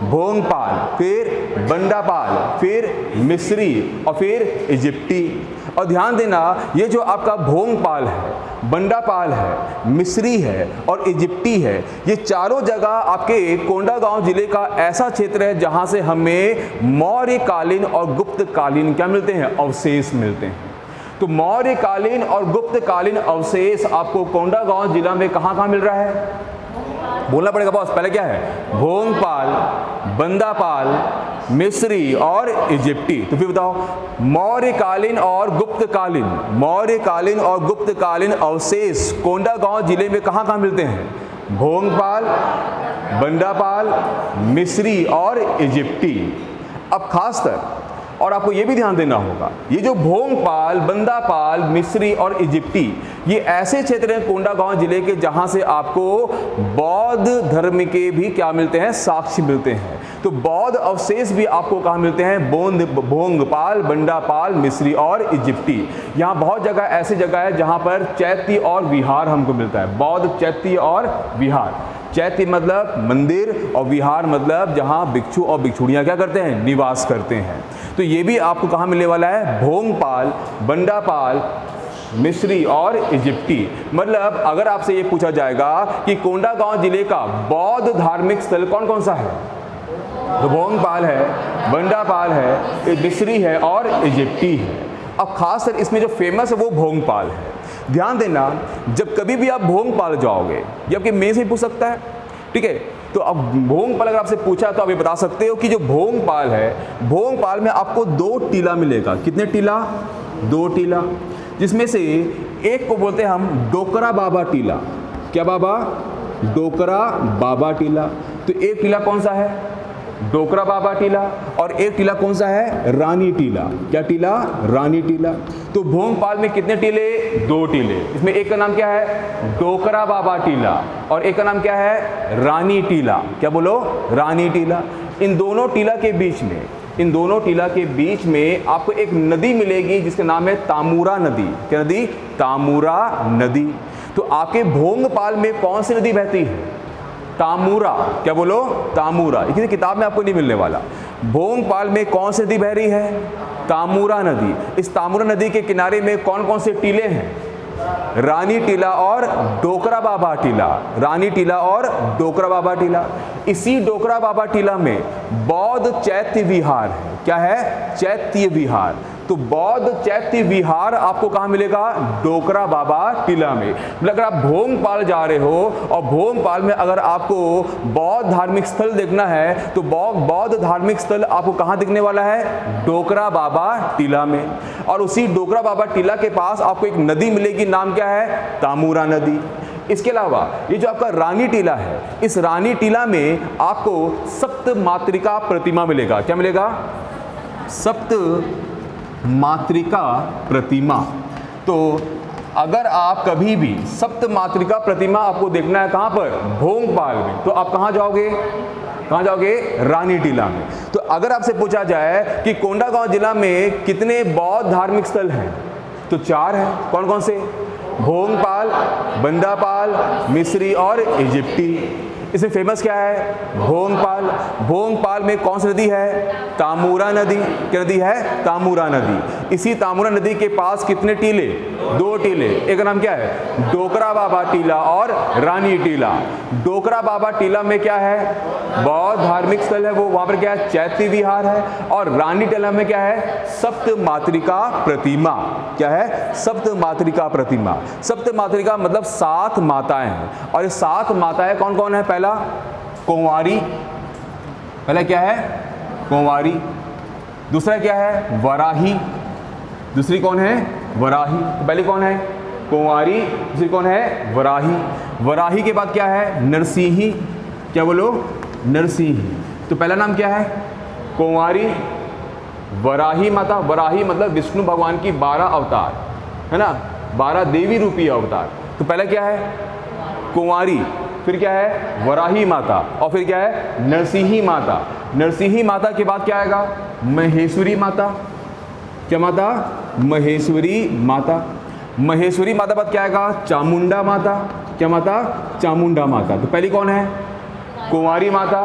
भोंगपाल, फिर बंडापाल, फिर मिस्री और फिर इजिप्टी। और ध्यान देना, ये जो आपका भोंगपाल है, बंडापाल है, मिस्री है और इजिप्टी है, ये चारों जगह आपके कोंडागांव जिले का ऐसा क्षेत्र है जहां से हमें मौर्यकालीन और गुप्तकालीन क्या मिलते हैं? अवशेष मिलते हैं। तो मौर्यकालीन और गुप्तकालीन अवशेष आपको कोंडागांव जिला में कहां मिल रहा है? बोलना पड़ेगा बॉस। पहले क्या है? भोंगपाल, बंदापाल, मिस्री और इजिप्टी। तो फिर बताओ, मौर्यकालीन और गुप्तकालीन, मौर्यकालीन और गुप्तकालीन अवशेष कोंडागांव जिले में कहां मिलते हैं? भोंगपाल, बंडापाल, मिस्री और इजिप्टी। अब खासकर और आपको ये भी ध्यान देना होगा, ये जो भोंगपाल, बंदापाल, मिस्री और इजिप्टी, ये ऐसे क्षेत्र हैं कोंडागांव जिले के जहां से आपको बौद्ध धर्म के भी क्या मिलते हैं? साक्ष्य मिलते हैं। तो बौद्ध अवशेष भी आपको कहाँ मिलते हैं? भोंगपाल, बंडापाल, मिस्री और इजिप्टी। यहाँ बहुत जगह ऐसी जगह है जहाँ पर चैत्य और विहार हमको मिलता है। बौद्ध चैत्य और विहार। चैत्य मतलब मंदिर और विहार मतलब जहाँ भिक्षु और भिक्षुणियाँ क्या करते हैं? निवास करते हैं। तो ये भी आपको कहाँ मिलने वाला है? भोंगपाल, बंडापाल, मिस्री और इजिप्टी। मतलब अगर आपसे ये पूछा जाएगा कि कोंडागांव जिले का बौद्ध धार्मिक स्थल कौन कौन सा है, तो भोंगपाल है, बंडापाल है, मिस्री है और इजिप्टी है। अब खासकर इसमें जो फेमस है वो भोंगपाल है। ध्यान देना, जब कभी भी आप भोंगपाल जाओगे, ये आपके मेन से पूछ सकता है, ठीक है? तो अब भोंगपाल अगर आपसे पूछा तो आप ये बता सकते हो कि जो भोंगपाल है, भोंगपाल में आपको 2 टीला मिलेगा। कितने टीला? 2 टीला, जिसमें से एक को बोलते हैं हम डोकरा बाबा टीला। क्या बाबा? डोकरा बाबा टीला। तो एक टीला कौन सा है? डोकरा बाबा टीला। और एक टीला कौन सा है? रानी टीला। क्या टीला? रानी टीला। तो भोंगपाल में कितने टीले? 2 टीले। इसमें एक का नाम क्या है? डोकरा बाबा टीला और एक का नाम क्या है? रानी टीला। क्या बोलो? रानी टीला। इन दोनों टीला के बीच में, इन दोनों टीला के बीच में आपको एक नदी मिलेगी जिसका नाम है तामूरा नदी। क्या नदी? तामूरा नदी। तो आपके भोंगपाल में कौन सी नदी बहती है? तामूरा। क्या बोलो? तामूरा। किसी किताब में आपको नहीं मिलने वाला। भोंगपाल में कौन सी नदी बह रही है? तामूरा नदी। इस तामूरा नदी के किनारे में कौन कौन से टीले हैं? रानी टीला और डोकरा बाबा टीला, रानी टीला और डोकरा बाबा टीला। इसी डोकरा बाबा टीला में बौद्ध चैत्य विहार है। क्या है? चैत्य विहार। तो बौद्ध चैत्य विहार आपको कहाँ मिलेगा? डोकरा बाबा टीला में। मतलब अगर आप भोंगपाल जा रहे हो और भोंगपाल में अगर आपको बौद्ध धार्मिक स्थल देखना है तो बौद्ध धार्मिक स्थल आपको कहाँ दिखने वाला है? डोकरा बाबा टीला में। और उसी डोकरा बाबा टीला के पास आपको एक नदी मिलेगी, नाम क्या है? तामूरा नदी। इसके अलावा ये जो आपका रानी टीला है, इस रानी टीला में आपको सप्त मातृका प्रतिमा मिलेगा। क्या मिलेगा? सप्त मातृका प्रतिमा। तो अगर आप कभी भी सप्त मातृका प्रतिमा आपको देखना है कहाँ पर? भोंगपाल में। तो आप कहाँ जाओगे? कहाँ जाओगे? रानी टीला में। तो अगर आपसे पूछा जाए कि कोंडागांव जिला में कितने बौद्ध धार्मिक स्थल हैं, तो 4 हैं। कौन कौन से? भोंगपाल, बंदापाल, मिस्री और इजिप्टी। इसमें फेमस क्या है? भोंगपाल। भोंगपाल में कौन सी नदी है? तामूरा नदी। क्या नदी है? तामूरा नदी। इसी तामूरा नदी के पास कितने टीले? 2 टीले। एक नाम क्या है? डोकरा बाबा टीला और रानी टीला। डोकरा बाबा टीला में क्या है? बौद्ध धार्मिक स्थल है वो, वहां पर क्या है? चैत्य विहार है। और रानी टीला में क्या है? सप्त मातृका प्रतिमा। क्या है? सप्त मातृका प्रतिमा। सप्त मातृका मतलब 7 माताएं हैं। और ये 7 माताएं कौन कौन है? पहला कुंवारी। पहला क्या है? कुंवारी। दूसरा क्या है? वराही। दूसरी कौन है? वराही। तो पहली कौन है? कुंवारी। दूसरी कौन है? वराही। वराही के बाद क्या है? नरसिंही। क्या बोलो? नरसिंही। तो पहला नाम क्या है? कुंवारी, वराही माता। वराही मतलब विष्णु भगवान की 12 अवतार है ना, 12 देवी रूपी अवतार। तो पहला क्या है? कुंवारी, फिर क्या है? वराही माता, और फिर क्या है? नरसिंही माता। नरसिंही माता के बाद क्या आएगा? महेश्वरी माता। क्या माता? महेश्वरी माता। महेश्वरी माता बाद क्या आएगा? चामुंडा माता। क्या माता? चामुंडा माता। तो पहली कौन है? कुंवारी माता,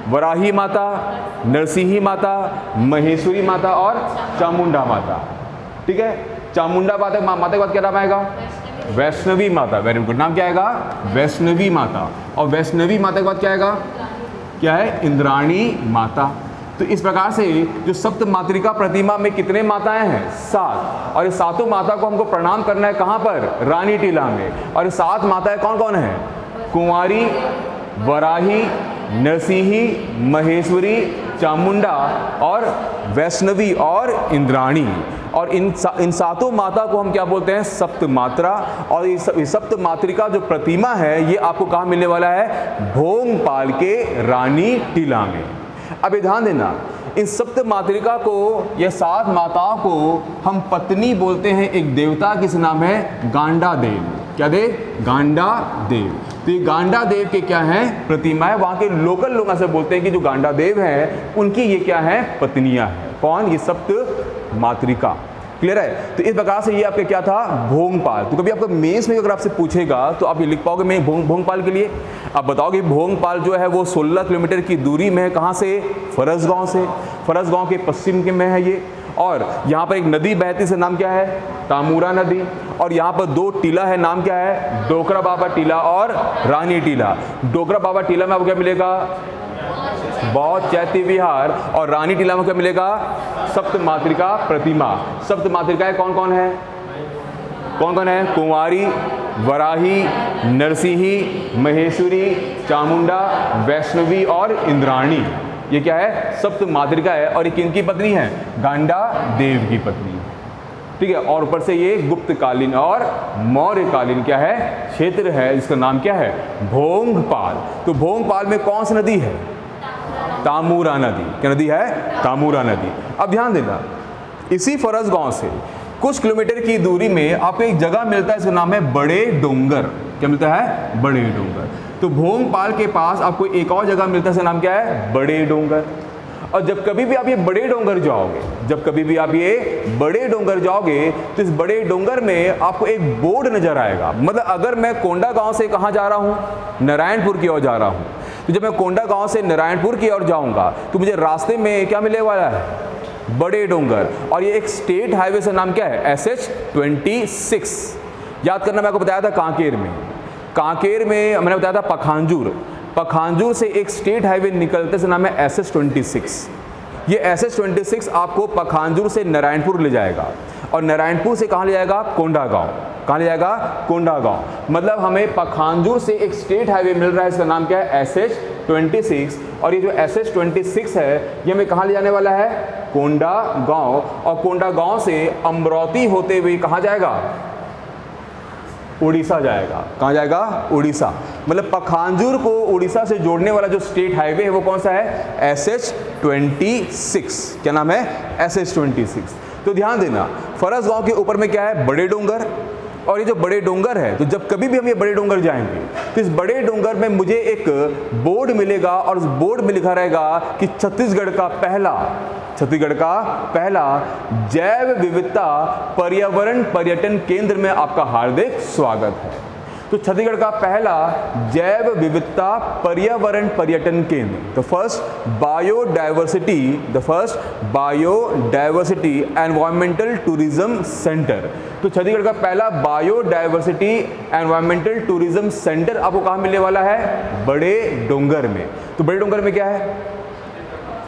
वराही माता, नरसिंही माता, महेश्वरी माता और चामुंडा माता। ठीक है। चामुंडा माता के बाद क्या नाम आएगा? वैष्णवी माता। Very good. नाम क्या आएगा? वैष्णवी माता। और वैष्णवी माता के बाद क्या आएगा? क्या है? इंद्राणी माता। तो इस प्रकार से जो सप्त मातृका प्रतिमा में कितने माताएं हैं? 7। और ये 7 माता को हमको प्रणाम करना है कहाँ पर? रानी टीला में। और ये 7 माताएं कौन कौन है? कुंवारी, वराही, नरसिंही, महेश्वरी, चामुंडा और वैष्णवी और इंद्राणी। और इन 7 माता को हम क्या बोलते हैं? सप्त मात्रा। और ये सप्त मातृका जो प्रतिमा है ये आपको कहाँ मिलने वाला है? भोंगपाल के रानी टीला में। अब ये ध्यान देना, इन सप्त मातृका को या 7 माताओं को हम पत्नी बोलते हैं एक देवता, किस नाम है? गांडा देव। क्या देव? गांडा देव। तो ये गांडा देव के क्या हैं? प्रतिमाएं। वहाँ के लोकल लोग ऐसे बोलते हैं कि जो गांडा देव हैं उनकी ये क्या है? पत्नियां हैं। कौन? ये सप्त मातृका। क्लियर है? तो इस प्रकार से ये आपके क्या था? भोंगपाल। तो कभी आपको मेंस में अगर आपसे पूछेगा तो आप ये लिख पाओगे मैं भोंगपाल के लिए। आप बताओगे भोंगपाल जो है वो 16 किलोमीटर की दूरी में है। कहाँ से? फरसगांव से। फरसगांव के पश्चिम के में है ये। और यहाँ पर एक नदी बहती से, नाम क्या है? तामूरा नदी। और यहाँ पर 2 टीला है, नाम क्या है? डोकरा बाबा टीला और रानी टीला। डोकरा बाबा टीला में आपको क्या मिलेगा? बौद्ध चैत्य विहार। और रानी टीला में क्या मिलेगा? सप्त मातृका प्रतिमा। सप्त मातृकाएं कौन कौन है? कौन कौन है? कुंवारी, वराही, नरसिंही, महेश्वरी, चामुंडा, वैष्णवी और इंद्राणी। ये क्या है? सप्त मातृका है। और ये किनकी पत्नी है? गांडा देव की पत्नी। ठीक है। और ऊपर से ये गुप्तकालीन और मौर्यकालीन क्या है? क्षेत्र है, जिसका नाम क्या है? भोंगपाल। तो भोंगपाल में कौन सी नदी है? तामूरा नदी। क्या नदी है? तामूरा नदी। अब ध्यान देना, इसी फरसगांव से कुछ किलोमीटर की दूरी में आपको एक जगह मिलता है, इसका नाम है बड़े डोंगर। क्या मिलता है? बड़े डोंगर। तो भोंगपाल के पास आपको एक और जगह मिलता है, इसका नाम क्या है? बड़े डोंगर। और जब कभी भी आप ये बड़े डोंगर जाओगे, जब कभी भी आप ये बड़े डोंगर जाओगे तो इस बड़े डोंगर में आपको एक बोर्ड नजर आएगा। मतलब अगर मैं कोंडागांव से कहाँ जा रहा हूँ? नारायणपुर की ओर जा रहा हूँ। तो जब मैं कोंडागांव से नारायणपुर की ओर जाऊँगा तो मुझे रास्ते में क्या मिलने वाला है? बड़े डोंगर। और ये एक स्टेट हाईवे से नाम क्या है? SH-26। याद करना, मैं आपको बताया था कांकेर में मैंने बताया था पखांजूर से एक स्टेट हाईवे निकलते से नाम है SS-26। ये SS-26 आपको पखांजूर से नारायणपुर ले जाएगा और नारायणपुर से कहाँ ले जाएगा? कोंडागांव। कहाँ ले जाएगा? कोंडागांव। मतलब हमें पखांजूर से एक स्टेट हाईवे मिल रहा है, इसका नाम क्या है? SS-26। और ये जो SS-26 है ये हमें कहाँ ले जाने वाला है? कोंडागांव। और कोंडागांव से अमरावती होते हुए कहाँ जाएगा? उड़ीसा जाएगा। कहाँ जाएगा? उड़ीसा। मतलब पखांजूर को उड़ीसा से जोड़ने वाला जो स्टेट हाईवे है वो कौन सा है? SS-26। क्या नाम है? SS-26। तो ध्यान देना, फरसगांव के ऊपर में क्या है? बड़े डोंगर। और ये जो बड़े डोंगर है, तो जब कभी भी हम ये बड़े डोंगर जाएंगे तो इस बड़े डोंगर में मुझे एक बोर्ड मिलेगा और उस बोर्ड में लिखा रहेगा कि छत्तीसगढ़ का पहला जैव विविधता पर्यावरण पर्यटन केंद्र में आपका हार्दिक स्वागत है। तो छत्तीसगढ़ का पहला जैव विविधता पर्यावरण पर्यटन केंद्र, the first biodiversity environmental tourism centre. तो छत्तीसगढ़ का पहला बायोडाइवर्सिटी एनवायरमेंटल टूरिज्म सेंटर आपको कहाँ मिलने वाला है? बड़े डोंगर में। तो बड़े डोंगर में क्या है?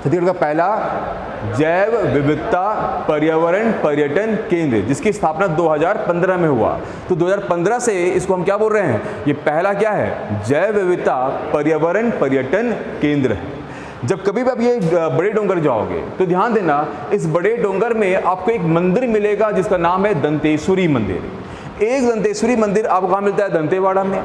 छत्तीसगढ़ का पहला जैव विविधता पर्यावरण पर्यटन केंद्र, जिसकी स्थापना 2015 में हुआ। तो 2015 से इसको हम क्या बोल रहे हैं? ये पहला क्या है? जैव विविधता पर्यावरण पर्यटन केंद्र है। जब कभी भी आप ये बड़े डोंगर जाओगे तो ध्यान देना, इस बड़े डोंगर में आपको एक मंदिर मिलेगा जिसका नाम है दंतेश्वरी मंदिर। एक दंतेश्वरी मंदिर आपको कहाँ मिलता है? दंतेवाड़ा में।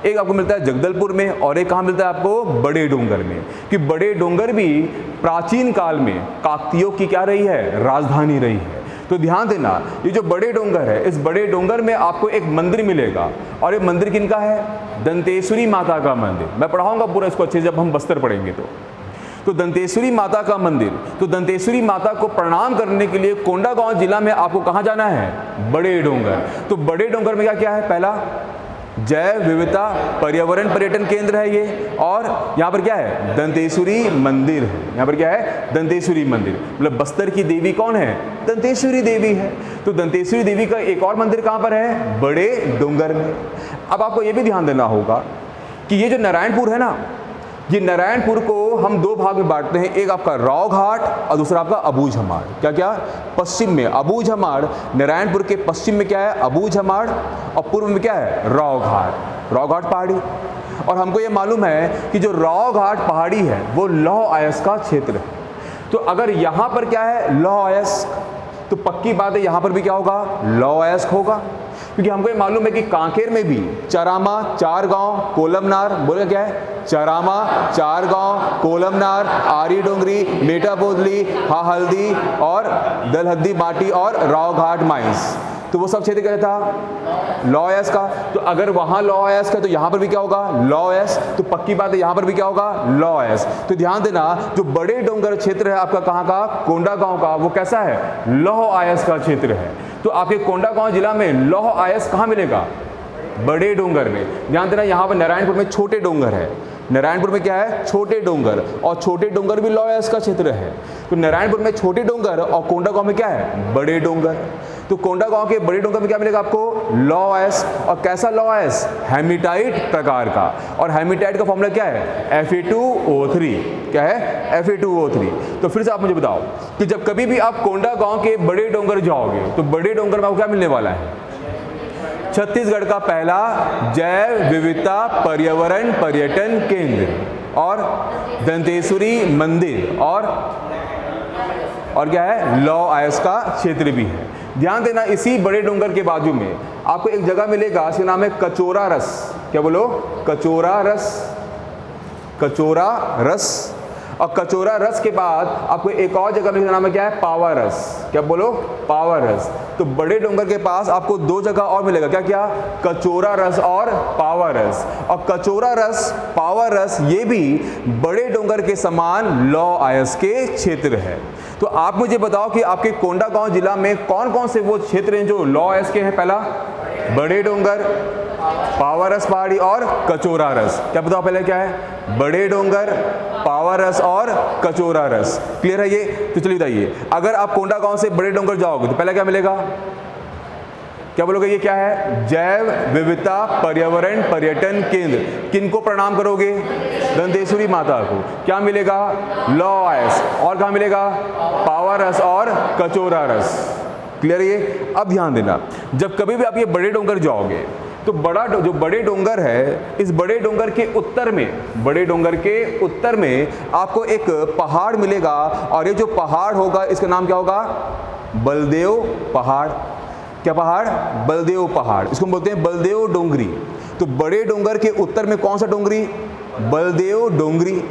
एक आपको मिलता है जगदलपुर में और एक कहाँ मिलता है आपको? बड़े डोंगर में। कि बड़े डोंगर भी प्राचीन काल में काकतियों की क्या रही है? राजधानी रही है। तो ध्यान देना, ये जो बड़े डोंगर है, इस बड़े डोंगर में आपको एक मंदिर मिलेगा और ये मंदिर किनका है? दंतेश्वरी माता का मंदिर। मैं पढ़ाऊंगा पूरा इसको अच्छे से जब हम बस्तर पढ़ेंगे तो दंतेश्वरी माता का मंदिर। तो दंतेश्वरी माता को प्रणाम करने के लिए कोंडागांव जिला में आपको कहाँ जाना है? बड़े डोंगर। तो बड़े डोंगर में क्या क्या है? पहला जैव विविधता पर्यावरण पर्यटन केंद्र है ये, और यहाँ पर क्या है? दंतेश्वरी मंदिर है। यहाँ पर क्या है? दंतेश्वरी मंदिर। मतलब बस्तर की देवी कौन है? दंतेश्वरी देवी है। तो दंतेश्वरी देवी का एक और मंदिर कहाँ पर है? बड़े डोंगर में। अब आपको ये भी ध्यान देना होगा कि ये जो नारायणपुर है ना, ये नारायणपुर को हम दो भाग में बांटते हैं, एक आपका राव घाट और दूसरा आपका अबूझमाड़। क्या क्या? पश्चिम में अबूझमाड़, नारायणपुर के पश्चिम में क्या है? अबूझमाड़, और पूर्व में क्या है? राव घाट पहाड़ी। और हमको ये मालूम है कि जो राव घाट पहाड़ी है वो लौह अयस्क का क्षेत्र है। तो अगर यहाँ पर क्या है? लौह अयस्क, तो पक्की बात है यहाँ पर भी क्या होगा? लौह अयस्क होगा। क्योंकि हमको ये मालूम है कि कांकेर में भी चरामा, चारगांव, कोलमनार, बोले क्या है? चरामा, चारगांव, कोलमनार, आरी डोंगरी, मेटा बोदली, हाहल्दी और दलहद्दी माटी और राव घाट माइंस, तो वो सब क्षेत्र क्या था? लौह अयस्क का। तो अगर वहाँ लौह अयस्क है तो यहाँ पर भी क्या होगा? लौह अयस्क। तो पक्की बात है यहाँ पर भी क्या होगा? लौह अयस्क। तो ध्यान देना, जो बड़े डोंगर क्षेत्र है आपका कहाँ का? कोंडागांव का, वो कैसा है? लौह अयस्क का क्षेत्र है। तो आपके कोंडागांव जिला में लौह अयस्क कहाँ मिलेगा? बड़े डोंगर में। ध्यान देना, यहाँ पर नारायणपुर में छोटे डोंगर है। नारायणपुर में क्या है? छोटे डोंगर, और छोटे डोंगर भी लौह अयस्क का क्षेत्र है। तो नारायणपुर में छोटे डोंगर और कोंडागांव में क्या है? बड़े डोंगर। तो कोंडागांव के बड़े डोंगर में क्या मिलेगा आपको? लौह अयस्क। और कैसा लौह अयस्क? हेमिटाइट प्रकार का। और हेमिटाइट का फॉर्मूला क्या है? Fe2O3। क्या है? Fe2O3। तो फिर से आप मुझे बताओ कि जब कभी भी आप कोंडागांव के बड़े डोंगर जाओगे तो बड़े डोंगर में आपको क्या मिलने वाला है? छत्तीसगढ़ का पहला जैव विविधता पर्यावरण पर्यटन केंद्र और दंतेश्वरी मंदिर और क्या है? लौह अयस्क का क्षेत्र भी है। ध्यान देना, इसी बड़े डोंगर के बाजू में आपको एक जगह मिलेगा, इसका नाम है कचोरा रस। क्या बोलो? कचोरा रस। और कचोरा रस के बाद आपको एक और जगह मिलेगा, नाम है क्या है? पावा रस। क्या बोलो? पावा रस। तो बड़े डोंगर के पास आपको दो जगह और मिलेगा, क्या क्या? कचोरा रस और पावा रस। और कचोरा रस, पावा रस, ये भी बड़े डोंगर के समान लौह अयस्क के क्षेत्र है। तो आप मुझे बताओ कि आपके कोंडागांव जिला में कौन कौन से वो क्षेत्र हैं जो लौह अयस्क के हैं? पहला बड़े डोंगर, पावा रस पहाड़ी और कचोरा रस। क्या बताओ पहले क्या है? बड़े डोंगर, पावा रस और कचोरा रस। क्लियर है ये? तो चलिए बताइए, अगर आप कोंडागांव से बड़े डोंगर जाओगे तो पहले क्या मिलेगा? क्या बोलोगे? ये क्या है? जैव विविधता पर्यावरण पर्यटन केंद्र। किनको प्रणाम करोगे? दंतेश्वरी माता को। क्या मिलेगा? लॉयस। और कहाँ मिलेगा? पावा रस और कचोरा रस। क्लियर? ये अब ध्यान देना, जब कभी भी आप ये बड़े डोंगर जाओगे तो जो बड़े डोंगर है, इस बड़े डोंगर के उत्तर में, बड़े डोंगर के उत्तर में आपको एक पहाड़ मिलेगा, और ये जो पहाड़ होगा इसका नाम क्या होगा? बलदेव पहाड़। क्या पहाड़? बलदेव पहाड़। इसको हम बोलते हैं बलदेव डोंगरी। तो बड़े डोंगर के उत्तर में कौन सा डोंगरी? बलदेव डोंगरी।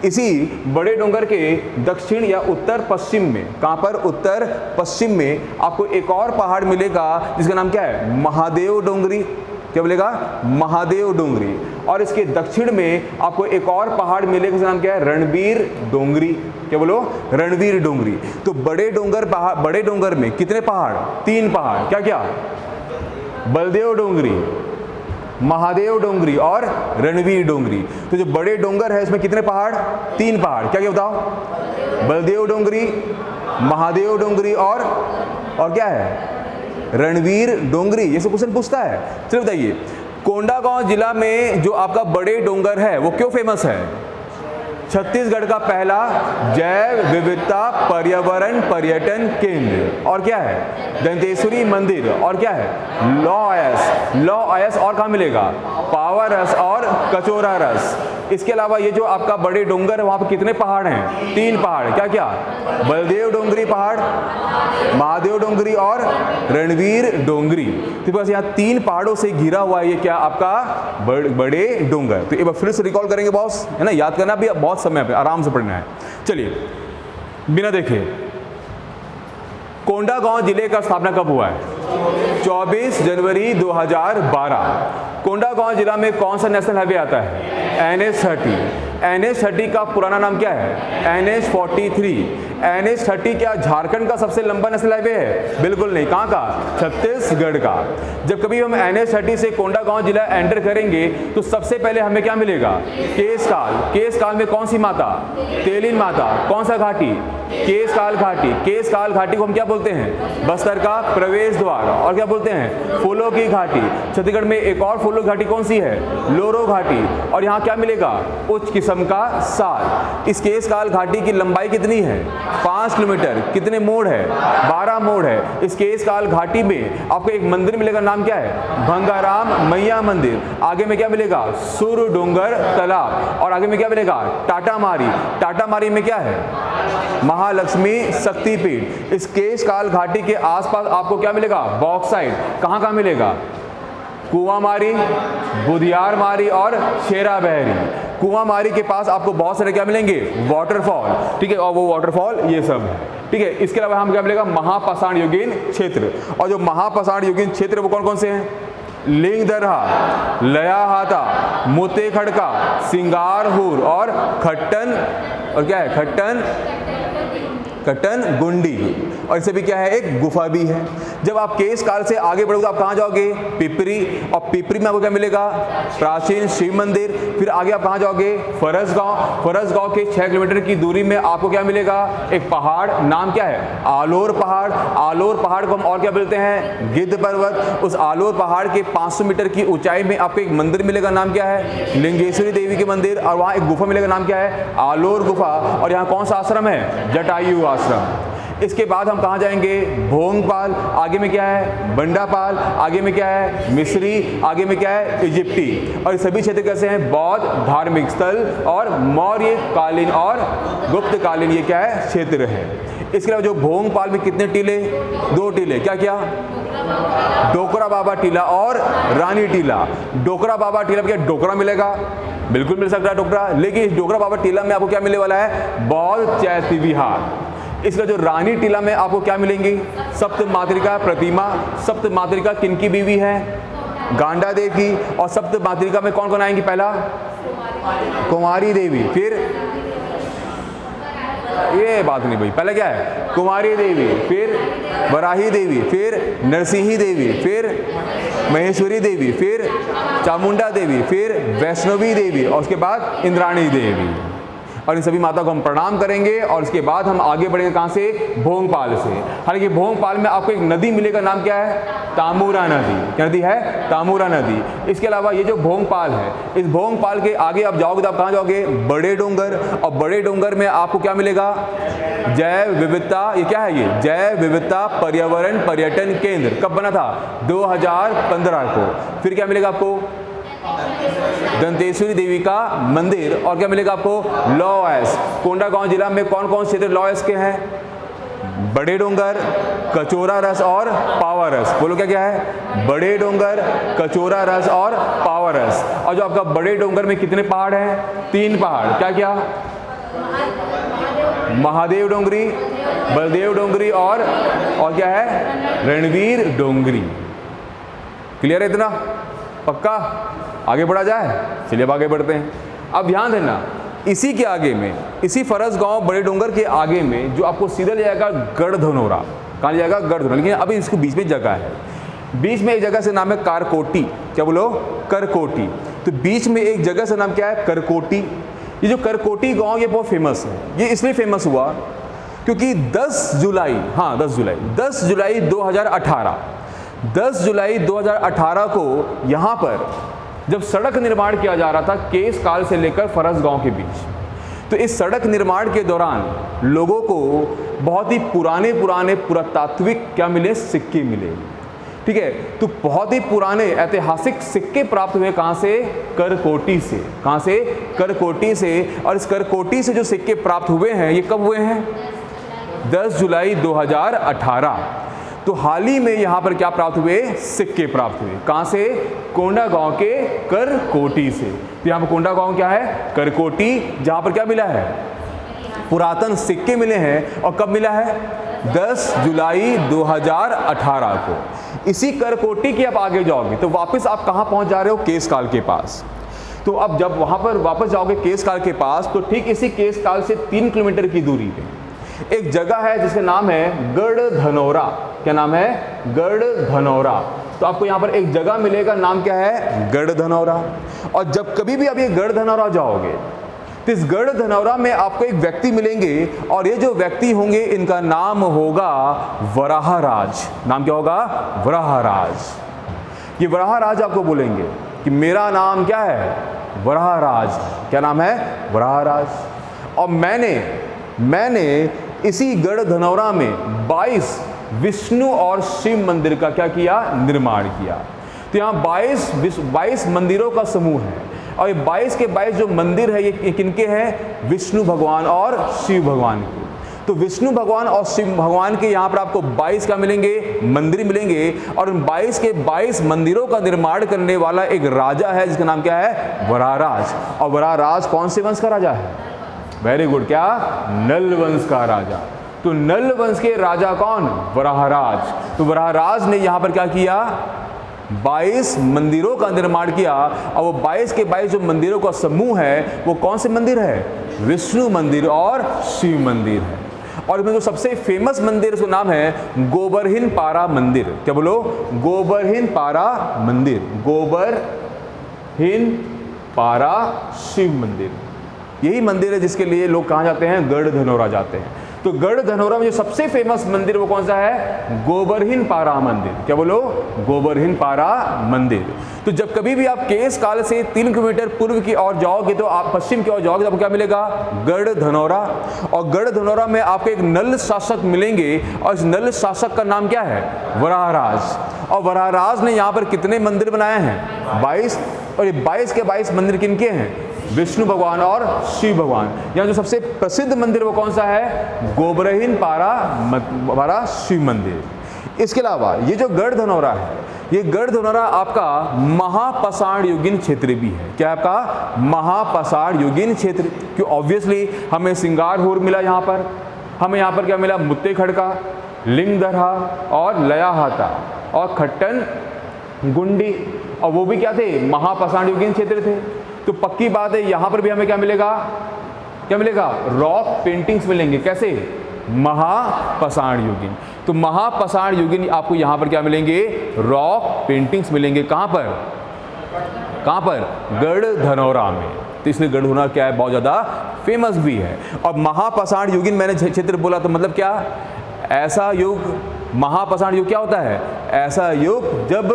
इसी बड़े डोंगर के दक्षिण या उत्तर पश्चिम में, कहां पर? उत्तर पश्चिम में आपको एक और पहाड़ मिलेगा जिसका नाम क्या है? महादेव डोंगरी। क्या बोलेगा? महादेव डोंगरी। और इसके दक्षिण में आपको एक और पहाड़ मिलेगा, उसका नाम क्या है? रणवीर डोंगरी। क्या बोलो? रणवीर डोंगरी। तो बड़े डोंगर में कितने पहाड़? 3 पहाड़। क्या क्या? बलदेव डोंगरी, महादेव डोंगरी और रणवीर डोंगरी। तो जो बड़े डोंगर है इसमें कितने पहाड़? 3 पहाड़। क्या क्या बताओ? बलदेव डोंगरी, महादेव डोंगरी और क्या है? रणवीर डोंगरी। ये सब क्वेश्चन पूछता है। चलिए बताइए, कोंडागांव जिला में जो आपका बड़े डोंगर है वो क्यों फेमस है? छत्तीसगढ़ का पहला जैव विविधता पर्यावरण पर्यटन केंद्र। और क्या है? दंतेश्वरी मंदिर। और क्या है? लॉयस। और कहाँ मिलेगा? पावा रस और कचोरा रस। इसके अलावा ये जो आपका बड़े डोंगर है वहां पर कितने पहाड़ हैं? 3 पहाड़। क्या क्या? बलदेव डोंगरी पहाड़, महादेव डोंगरी और रणवीर डोंगरी। तो बस यहाँ 3 पहाड़ों से घिरा हुआ है ये क्या? आपका बड़े डोंगर। तो एक बार फिर से रिकॉल करेंगे बॉस, है ना? याद करना भी बहुत समय पे, आराम से पढ़ना है। चलिए बिना देखे, कोंडागांव जिले का स्थापना कब हुआ है? 24 जनवरी 2012। कोंडागांव जिला में कौन सा नेशनल हाईवे आता है? NH30। NH30 का पुराना नाम क्या है? NH43। NH30 क्या झारखंड का सबसे लंबा नेशनल हाईवे है? बिल्कुल नहीं। कहाँ का? छत्तीसगढ़ का। जब कभी हम NH30 से कोंडागांव जिला एंटर करेंगे तो सबसे पहले हमें क्या मिलेगा? केशकाल। केशकाल में कौन सी माता? तेलिन माता। कौन सा घाटी? केशकाल घाटी। केशकाल घाटी को हम क्या बोलते हैं? बस्तर का प्रवेश द्वार। और क्या बोलते हैं? फूलों की घाटी। छत्तीसगढ़ में एक और फूलों की घाटी कौन सी है? लोरो घाटी। और यहाँ क्या मिलेगा? उच्च किस्म का साल। इस केशकाल घाटी की लंबाई कितनी है? 5 किलोमीटर। कितने मोड़ है? 12 मोड़ है। इस केशकाल घाटी में आपको एक मंदिर मिलेगा, नाम क्या है? भंगाराम मैया मंदिर। आगे में क्या मिलेगा? सूर्य डोंगर तालाब। और आगे में क्या मिलेगा? टाटामारी। टाटामारी में क्या है? महालक्ष्मी शक्तिपीठ। इस केशकाल घाटी के आसपास आपको क्या मिलेगा? बॉक्साइट। कहाँ कहाँ मिलेगा? कुआंमारी, बुधियार मारी और शेरा बहरी। कुआंमारी के पास आपको बहुत सारे क्या मिलेंगे? वाटरफॉल। ठीक है, और वो वाटरफॉल ये सब है। ठीक है, इसके अलावा हम क्या मिलेगा? महापाषाण युगीन क्षेत्र। और जो महापाषाण युगीन क्षेत्र वो कौन कौन से हैं? लिंगदरहा, लयाहाता, मोते खड़का, सिंगारहुर और खट्टन। और क्या है? कट्टन गुंडी। और इससे भी क्या है? एक गुफा भी है। जब आप केशकाल से आगे बढ़ोगे आप कहाँ जाओगे? पिपरी। और पिपरी में आपको क्या मिलेगा? प्राचीन शिव मंदिर। फिर आगे आप कहाँ जाओगे? फरसगांव। फरसगांव के 6 किलोमीटर की दूरी में आपको क्या मिलेगा? एक पहाड़, नाम क्या है? आलोर पहाड़। आलोर पहाड़ को हम और क्या बोलते हैं? गिद्ध पर्वत। उस आलोर पहाड़ के 500 मीटर की ऊंचाई में आपको एक मंदिर मिलेगा, नाम क्या है? लिंगेश्वरी देवी के मंदिर। और वहाँ एक गुफा मिलेगा, नाम क्या है? आलोर गुफा। और यहाँ कौन सा आश्रम है? जटायु आश्रम। इसके बाद हम कहाँ जाएंगे? भोंगपाल। आगे में क्या है? बंडापाल। आगे में क्या है? मिस्री। आगे में क्या है? इजिप्टी। और सभी क्षेत्र कैसे हैं? बौद्ध धार्मिक स्थल और मौर्य कालीन और गुप्त कालीन ये क्या है? क्षेत्र है। इसके अलावा जो भोंगपाल में कितने टीले? 2 टीले। क्या क्या? डोकरा बाबा टीला और रानी टीला। डोकरा बाबा टीला में क्या डोकरा मिलेगा? बिल्कुल मिल सकता है डोकरा। लेकिन इस डोकरा बाबा टीला में आपको क्या मिलने वाला है? बौद्ध चैत्य विहार। इसका जो रानी टीला में आपको क्या मिलेंगी? सप्त मातृका प्रतिमा। सप्त मातृका किनकी बीवी है? गांडा देवी। और सप्त मातृका में कौन कौन आएंगी? पहला कुमारी देवी। फिर ये बात नहीं भाई, पहले क्या है? कुमारी देवी, फिर वराही देवी, फिर नरसिंही देवी, फिर महेश्वरी देवी, फिर चामुंडा देवी, फिर वैष्णवी देवी और उसके बाद इंद्राणी देवी। और इन सभी माताओं को हम प्रणाम करेंगे और इसके बाद हम आगे बढ़ेंगे कहाँ से, भोंगपाल से। हालांकि भोंगपाल में आपको एक नदी मिलेगा, नाम क्या है, तामूरा नदी। क्या नदी है, तामूरा नदी। इसके अलावा ये जो भोंगपाल है, इस भोंगपाल के आगे आप जाओगे तो आप कहाँ जाओगे, बड़े डोंगर। और बड़े डोंगर में आपको क्या मिलेगा, जैव विविधता, ये क्या है, ये जैव विविधता पर्यावरण पर्यटन केंद्र। कब बना था, 2015 को। फिर क्या मिलेगा आपको, दंतेश्वरी देवी का मंदिर। और क्या मिलेगा आपको, लॉयस। कोंडागांव जिला में कौन कौन क्षेत्र लॉयस के हैं, बड़े डोंगर, कचोरा रस और पावा रस। बोलो क्या क्या है, बड़े डोंगर, कचोरा रस और पावा रस। और जो आपका बड़े डोंगर में कितने पहाड़ हैं, 3 पहाड़। क्या क्या, महादेव डोंगरी, बलदेव डोंगरी और क्या है, रणवीर डोंगरी। क्लियर है इतना, पक्का। आगे बढ़ा जाए, चलिए अब आगे बढ़ते हैं। अब ध्यान देना, इसी के आगे में, इसी फरसगांव बड़े डोंगर के आगे में जो आपको सीधा ले जाएगा गढ़धनौरा। कहाँ ले जाएगा, गढ़धनौरा। लेकिन अभी इसके बीच में जगह है, बीच में एक जगह से नाम है करकोटी। क्या बोलो, करकोटी। तो बीच में एक जगह से नाम क्या है, करकोटी। ये जो करकोटी गांव ये बहुत फेमस है। ये इसलिए फेमस हुआ क्योंकि 10 जुलाई 2018 10 जुलाई 2018 को यहाँ पर जब सड़क निर्माण किया जा रहा था केस काल से लेकर फरसगांव के बीच, तो इस सड़क निर्माण के दौरान लोगों को बहुत ही पुराने पुरातात्विक क्या मिले, सिक्के मिले। ठीक है, तो बहुत ही पुराने ऐतिहासिक सिक्के प्राप्त हुए। कहाँ से, करकोटी से। कहाँ से, करकोटी से। और इस करकोटी से जो सिक्के प्राप्त हुए हैं ये कब हुए हैं, 10 जुलाई 2018। तो हाल ही में यहाँ पर क्या प्राप्त हुए, सिक्के प्राप्त हुए। कहाँ से, कोंडागांव के करकोटी से। तो यहाँ पर कोंडागांव क्या है, करकोटी, जहाँ पर क्या मिला है, पुरातन सिक्के मिले हैं। और कब मिला है, 10 जुलाई 2018 को। इसी करकोटी के आप आगे जाओगे तो वापस आप कहाँ पहुँच जा रहे हो, केसकाल के पास। तो अब जब वहाँ पर वापस जाओगे केसकाल के पास, तो ठीक इसी केसकाल से 3 किलोमीटर की दूरी पे एक जगह है जिसका नाम है गढ़धनौरा। क्या नाम है, गढ़धनौरा। तो आपको यहाँ पर एक जगह मिलेगा, नाम क्या है, गढ़धनौरा। और जब कभी भी आप ये गढ़धनौरा जाओगे तो इस गढ़धनौरा में आपको एक व्यक्ति मिलेंगे, और ये जो व्यक्ति होंगे इनका नाम होगा वराहराज। नाम क्या होगा, वराहराज। ये वराहराज आपको बोलेंगे कि मेरा नाम क्या है, वराहराज। क्या नाम है, वराहराज। और मैंने इसी गढ़धनौरा में 22 विष्णु और शिव मंदिर का क्या किया, निर्माण किया। तो यहाँ 22 मंदिरों का समूह है। और ये 22 के 22 जो मंदिर है ये किनके हैं, विष्णु भगवान और शिव भगवान के। तो विष्णु भगवान और शिव भगवान के यहाँ पर आपको 22 का मिलेंगे, मंदिर मिलेंगे। और उन 22 के 22 मंदिरों का निर्माण करने वाला एक राजा है जिसका नाम क्या है, वराहराज। और वराहराज कौन से वंश का राजा है, वेरी गुड, क्या, नल वंश का राजा। तो नल वंश के राजा कौन, वराहराज। तो वराहराज ने यहाँ पर क्या किया, 22 मंदिरों का निर्माण किया। और वो 22 के 22 जो मंदिरों का समूह है वो कौन से मंदिर है, विष्णु मंदिर और शिव मंदिर है। और इसमें जो सबसे फेमस मंदिर उसका नाम है गोबरहीन पारा मंदिर। क्या बोलो, गोबरहीन पारा मंदिर। गोबरहीन पारा शिव मंदिर, यही मंदिर है जिसके लिए लोग कहाँ जाते हैं, गढ़धनौरा जाते हैं। तो गढ़धनौरा में जो सबसे फेमस मंदिर वो कौन सा है, गोबरहीन पारा मंदिर। क्या बोलो, गोबरहीन पारा मंदिर। तो जब कभी भी आप केसकाल से 3 किलोमीटर पूर्व की ओर जाओगे तो आप पश्चिम की ओर जाओगे तो आपको क्या मिलेगा, गढ़धनौरा। और गढ़धनौरा में आपको एक नल शासक मिलेंगे, और इस नल शासक का नाम क्या है, वराहराज। और वराहराज ने यहाँ पर कितने मंदिर बनाए हैं, 22। और ये 22 के 22 मंदिर किनके हैं, विष्णु भगवान और शिव भगवान। यहाँ जो सबसे प्रसिद्ध मंदिर वो कौन सा है, गोबरहीन पारा शिव मंदिर। इसके अलावा ये जो गढ़धनौरा है, ये गढ़धनौरा आपका महापाषाण युगीन क्षेत्र भी है। क्या है आपका, महापाषाण युगीन क्षेत्र। क्यों, ऑब्वियसली हमें सिंगारहोर मिला, यहाँ पर हमें यहाँ पर क्या मिला, मुत्ते खड़का, लिंगदरहा और लयाहाता और खट्टन गुंडी। और वो भी क्या थे, महापाषाण युगीन क्षेत्र थे। तो पक्की बात है यहाँ पर भी हमें क्या मिलेगा, रॉक पेंटिंग्स मिलेंगे। कैसे, महापाषाण युगीन। तो महापाषाण युगीन आपको यहाँ पर क्या मिलेंगे, रॉक पेंटिंग्स मिलेंगे। कहाँ पर, कहाँ पर? गढ़धनौरा में। तो इसलिए गढ़धनौरा क्या है, बहुत ज़्यादा फेमस भी है। और महापाषाण युगीन मैंने क्षेत्र बोला तो मतलब क्या? ऐसा युग, महापाषाण युग क्या होता है? ऐसा युग जब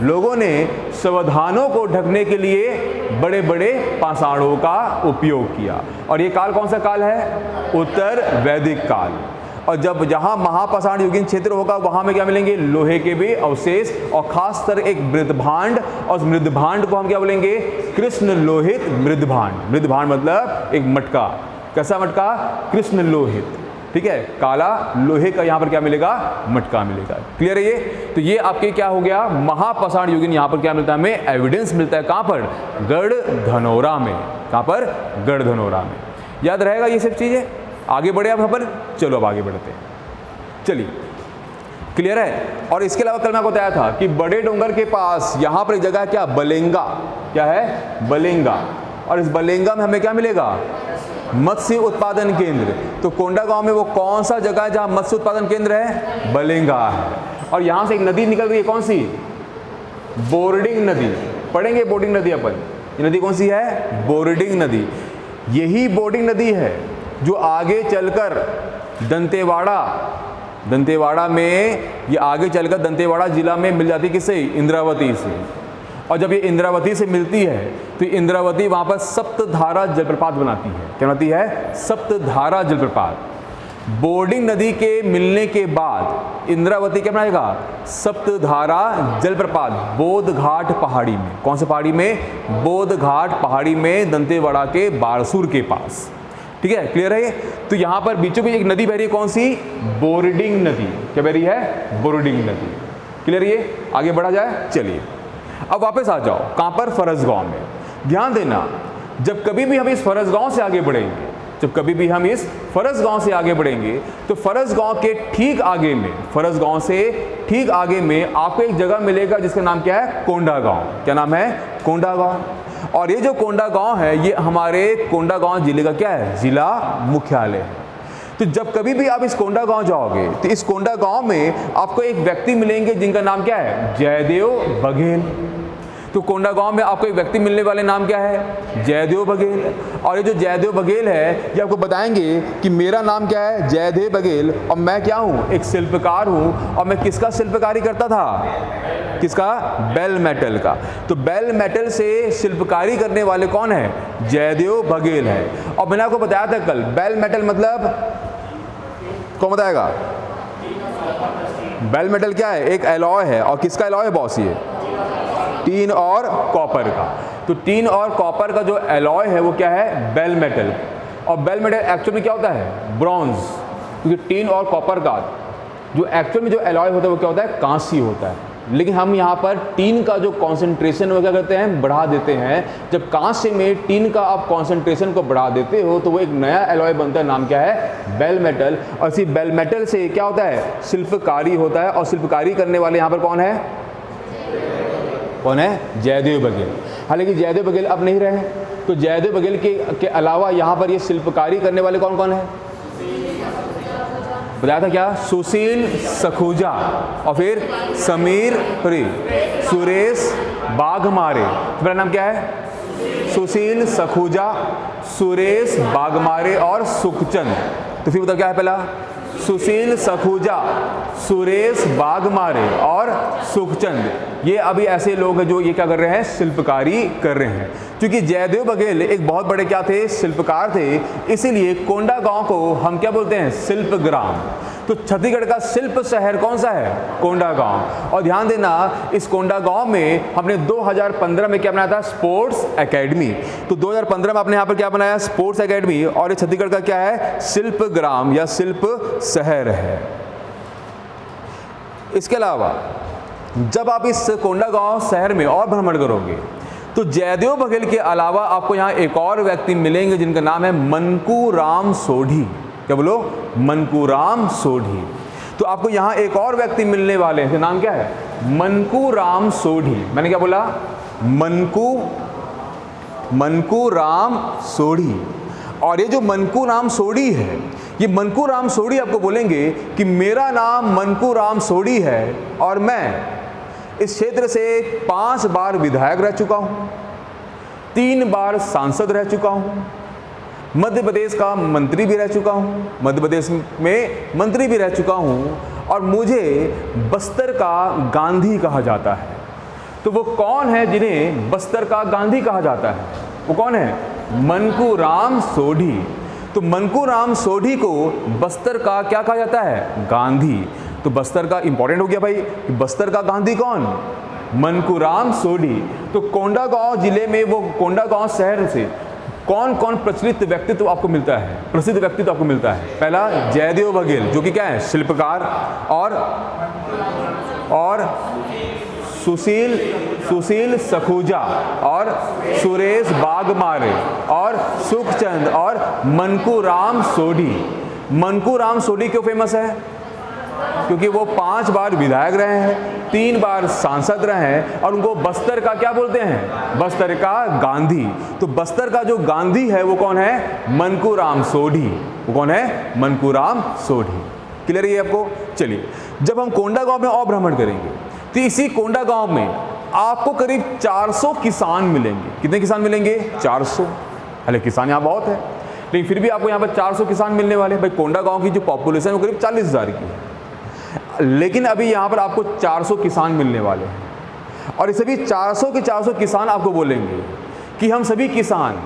लोगों ने संविधानों को ढकने के लिए बड़े बड़े पाषाणों का उपयोग किया। और ये काल कौन सा काल है? उत्तर वैदिक काल। और जब जहाँ महापाषाण युगीन क्षेत्र होगा वहाँ में क्या मिलेंगे? लोहे के भी अवशेष और खासकर एक मृदभांड, और उस मृदभांड को हम क्या बोलेंगे? कृष्ण लोहित मृदभांड। मृदभांड मतलब एक मटका। कैसा मटका? कृष्ण लोहित। ठीक है, काला लोहे का यहाँ पर क्या मिलेगा? मटका मिलेगा। क्लियर है ये? तो ये आपके क्या हो गया? महापाषाण युगीन यहाँ पर क्या मिलता है हमें? एविडेंस मिलता है। कहाँ पर? गढ़धनौरा में। कहाँ पर? गढ़धनौरा में। याद रहेगा ये सब चीज़ें? आगे बढ़े अब अपन, चलो अब आगे बढ़ते हैं। चलिए, क्लियर है? और इसके अलावा कल मैं आपको बताया था कि बड़े डोंगर के पास यहाँ पर एक जगह है क्या? बलेंगा। क्या है? बलेंगा। और इस बलेंगा में हमें क्या मिलेगा? मत्स्य उत्पादन केंद्र। तो कोंडागांव में वो कौन सा जगह है जहां मत्स्य उत्पादन केंद्र है? बलेंगा है। और यहां से एक नदी निकल रही है, कौन सी? बोर्डिंग नदी। पढ़ेंगे बोर्डिंग नदी अपन। ये नदी कौन सी है? बोर्डिंग नदी। यही बोर्डिंग नदी है जो आगे चलकर दंतेवाड़ा में, ये आगे चलकर दंतेवाड़ा जिला में मिल जाती किससे? इंद्रावती से। और जब ये इंद्रावती से मिलती है तो इंद्रावती वहाँ पर सप्तधारा जलप्रपात बनाती है। क्या बनाती है? सप्तधारा जलप्रपात। बोर्डिंग नदी के मिलने के बाद इंद्रावती क्या बनाएगा? सप्तधारा जलप्रपात बोध घाट पहाड़ी में। कौन से पहाड़ी में? बोध घाट पहाड़ी में, दंतेवाड़ा के बारसूर के पास। ठीक है, क्लियर है ये? तो यहाँ पर बीचों बीच एक नदी बह रही है, कौन सी? बोर्डिंग नदी। क्या बह रही है? बोर्डिंग नदी। क्लियर ये? आगे बढ़ा जाए, चलिए अब वापस आ जाओ। कहाँ पर? फरसगांव में। ध्यान देना, जब कभी भी हम इस फरसगांव से आगे बढ़ेंगे, तो फरसगांव के ठीक आगे में, फरसगांव से ठीक आगे में आपको एक जगह मिलेगा जिसका नाम क्या है? कोंडागांव। क्या नाम है? कोंडागांव। और ये जो कोंडागांव है ये हमारे कोंडागांव जिले का क्या है? जिला मुख्यालय है। तो जब कभी भी आप इस कोंडागांव जाओगे तो इस कोंडागांव में आपको एक व्यक्ति मिलेंगे जिनका नाम क्या है? जयदेव बघेल। तो कोंडागांव में आपको एक व्यक्ति मिलने वाले नाम क्या है? जयदेव बघेल। और ये जो जयदेव बघेल है ये आपको बताएंगे कि मेरा नाम क्या है? जयदेव बघेल। और मैं क्या हूँ? एक शिल्पकार हूँ। और मैं किसका शिल्पकारी करता था? किसका? बेल मेटल का। तो बेल मेटल से शिल्पकारी करने वाले कौन है? जयदेव बघेल है। और मैंने आपको बताया था कल, बेल मेटल मतलब कौन बताएगा? बेल मेटल क्या है? एक एलॉय है। और किसका एलॉय है बॉस? ये टीन और कॉपर का। तो टीन और कॉपर का जो एलॉय है वो क्या है? Bell metal. और बेल मेटल एक्चुअल में क्या होता है? ब्रॉन्ज। क्योंकि टीन और कॉपर का जो एक्चुअल में जो एलॉय होता है वो क्या होता है? कांसी होता है। लेकिन हम यहाँ पर टीन का जो कॉन्सेंट्रेशन वो क्या करते हैं? बढ़ा देते हैं। जब कांस्य में टीन का आप कॉन्सेंट्रेशन को बढ़ा देते हो तो वो एक नया एलॉय बनता है, नाम क्या है? Bell metal. और इसी बेल मेटल से क्या होता है? शिल्पकारी होता है। और शिल्पकारी करने वाले यहाँ पर कौन है? कौन है? जयदेव बघेल। हालांकि जयदेव बघेल अब नहीं रहे। तो जयदेव बघेल के अलावा यहाँ पर ये शिल्पकारी करने वाले कौन कौन है? बताया था क्या? सुशील सखूजा, और फिर समीर सुरेश बाघमारे। तुम्हारा नाम क्या है? सुशील सखूजा, सुरेश बाघमारे और सुखचंद। तो फिर बता क्या है? पहला सुशील सखूजा, सुरेश बाघमारे और सुखचंद। ये अभी ऐसे लोग हैं जो ये क्या कर रहे हैं? शिल्पकारी कर रहे हैं। क्योंकि जयदेव बघेल एक बहुत बड़े क्या थे? शिल्पकार थे। इसीलिए कोंडागांव को हम क्या बोलते हैं? शिल्पग्राम। तो छत्तीसगढ़ का शिल्प शहर कौन सा है? कोंडागांव। और ध्यान देना, इस कोंडागांव में हमने 2015 में क्या बनाया था? Sports academy. तो 2015 में आपने यहाँ पर क्या बनाया? Sports academy. और ये छत्तीसगढ़ का क्या है? शिल्पग्राम या शिल्प शहर है। इसके अलावा जब आप इस कोंडागांव शहर में और भ्रमण करोगे तो जयदेव बघेल के अलावा आपको यहाँ एक और व्यक्ति मिलेंगे जिनका नाम है मनकूराम सोढ़ी। क्या बोलो? मनकूराम सोढ़ी। तो आपको यहाँ एक और व्यक्ति मिलने वाले हैं, नाम क्या है? मनकूराम सोढ़ी। मैंने क्या बोला? मनकूराम सोढ़ी। और ये जो मनकूराम सोढ़ी है, ये मनकूराम सोढ़ी आपको बोलेंगे कि मेरा नाम मनकूराम सोढ़ी है और मैं इस क्षेत्र से 5 बार विधायक रह चुका हूँ, 3 बार सांसद रह चुका हूँ, मध्य प्रदेश का मंत्री भी रह चुका हूँ, मध्य प्रदेश में मंत्री भी रह चुका हूँ, और मुझे बस्तर का गांधी कहा जाता है। तो वो कौन है जिन्हें बस्तर का गांधी कहा जाता है? वो कौन है? मनकूराम सोढी। तो मनकूराम सोढी को बस्तर का क्या कहा जाता है? गांधी। तो बस्तर का इंपॉर्टेंट हो गया भाई, बस्तर का गांधी कौन? मनकूराम सोढी। तो कोंडागांव जिले में, वो कोंडागांव शहर से कौन कौन प्रचलित व्यक्तित्व आपको मिलता है, प्रसिद्ध व्यक्तित्व आपको मिलता है? पहला जयदेव बघेल, जो कि क्या है? शिल्पकार, और सुशील सखूजा, और सुरेश बागमारे, और सुखचंद, और मनकूराम सोढी। मनकूराम सोढी क्यों फेमस है? क्योंकि वो 5 बार विधायक रहे हैं, 3 बार सांसद रहे हैं, और उनको बस्तर का क्या बोलते हैं? बस्तर का गांधी। तो बस्तर का जो गांधी है वो कौन है? मनकूराम सोढी। वो कौन है? मनकूराम सोढी। क्लियर है आपको? चलिए, जब हम कोंडागांव में और भ्रमण करेंगे तो इसी कोंडागांव में आपको करीब 400 किसान मिलेंगे। कितने किसान मिलेंगे? 400। अरे किसान यहाँ बहुत है, लेकिन फिर भी आपको यहाँ पर 400 किसान मिलने वाले हैं। भाई कोंडागांव की जो पॉपुलेशन है वो करीब 40,000 की है, लेकिन अभी यहाँ पर आपको 400 किसान मिलने वाले हैं। और ये सभी 400 के 400 किसान आपको बोलेंगे कि हम सभी किसान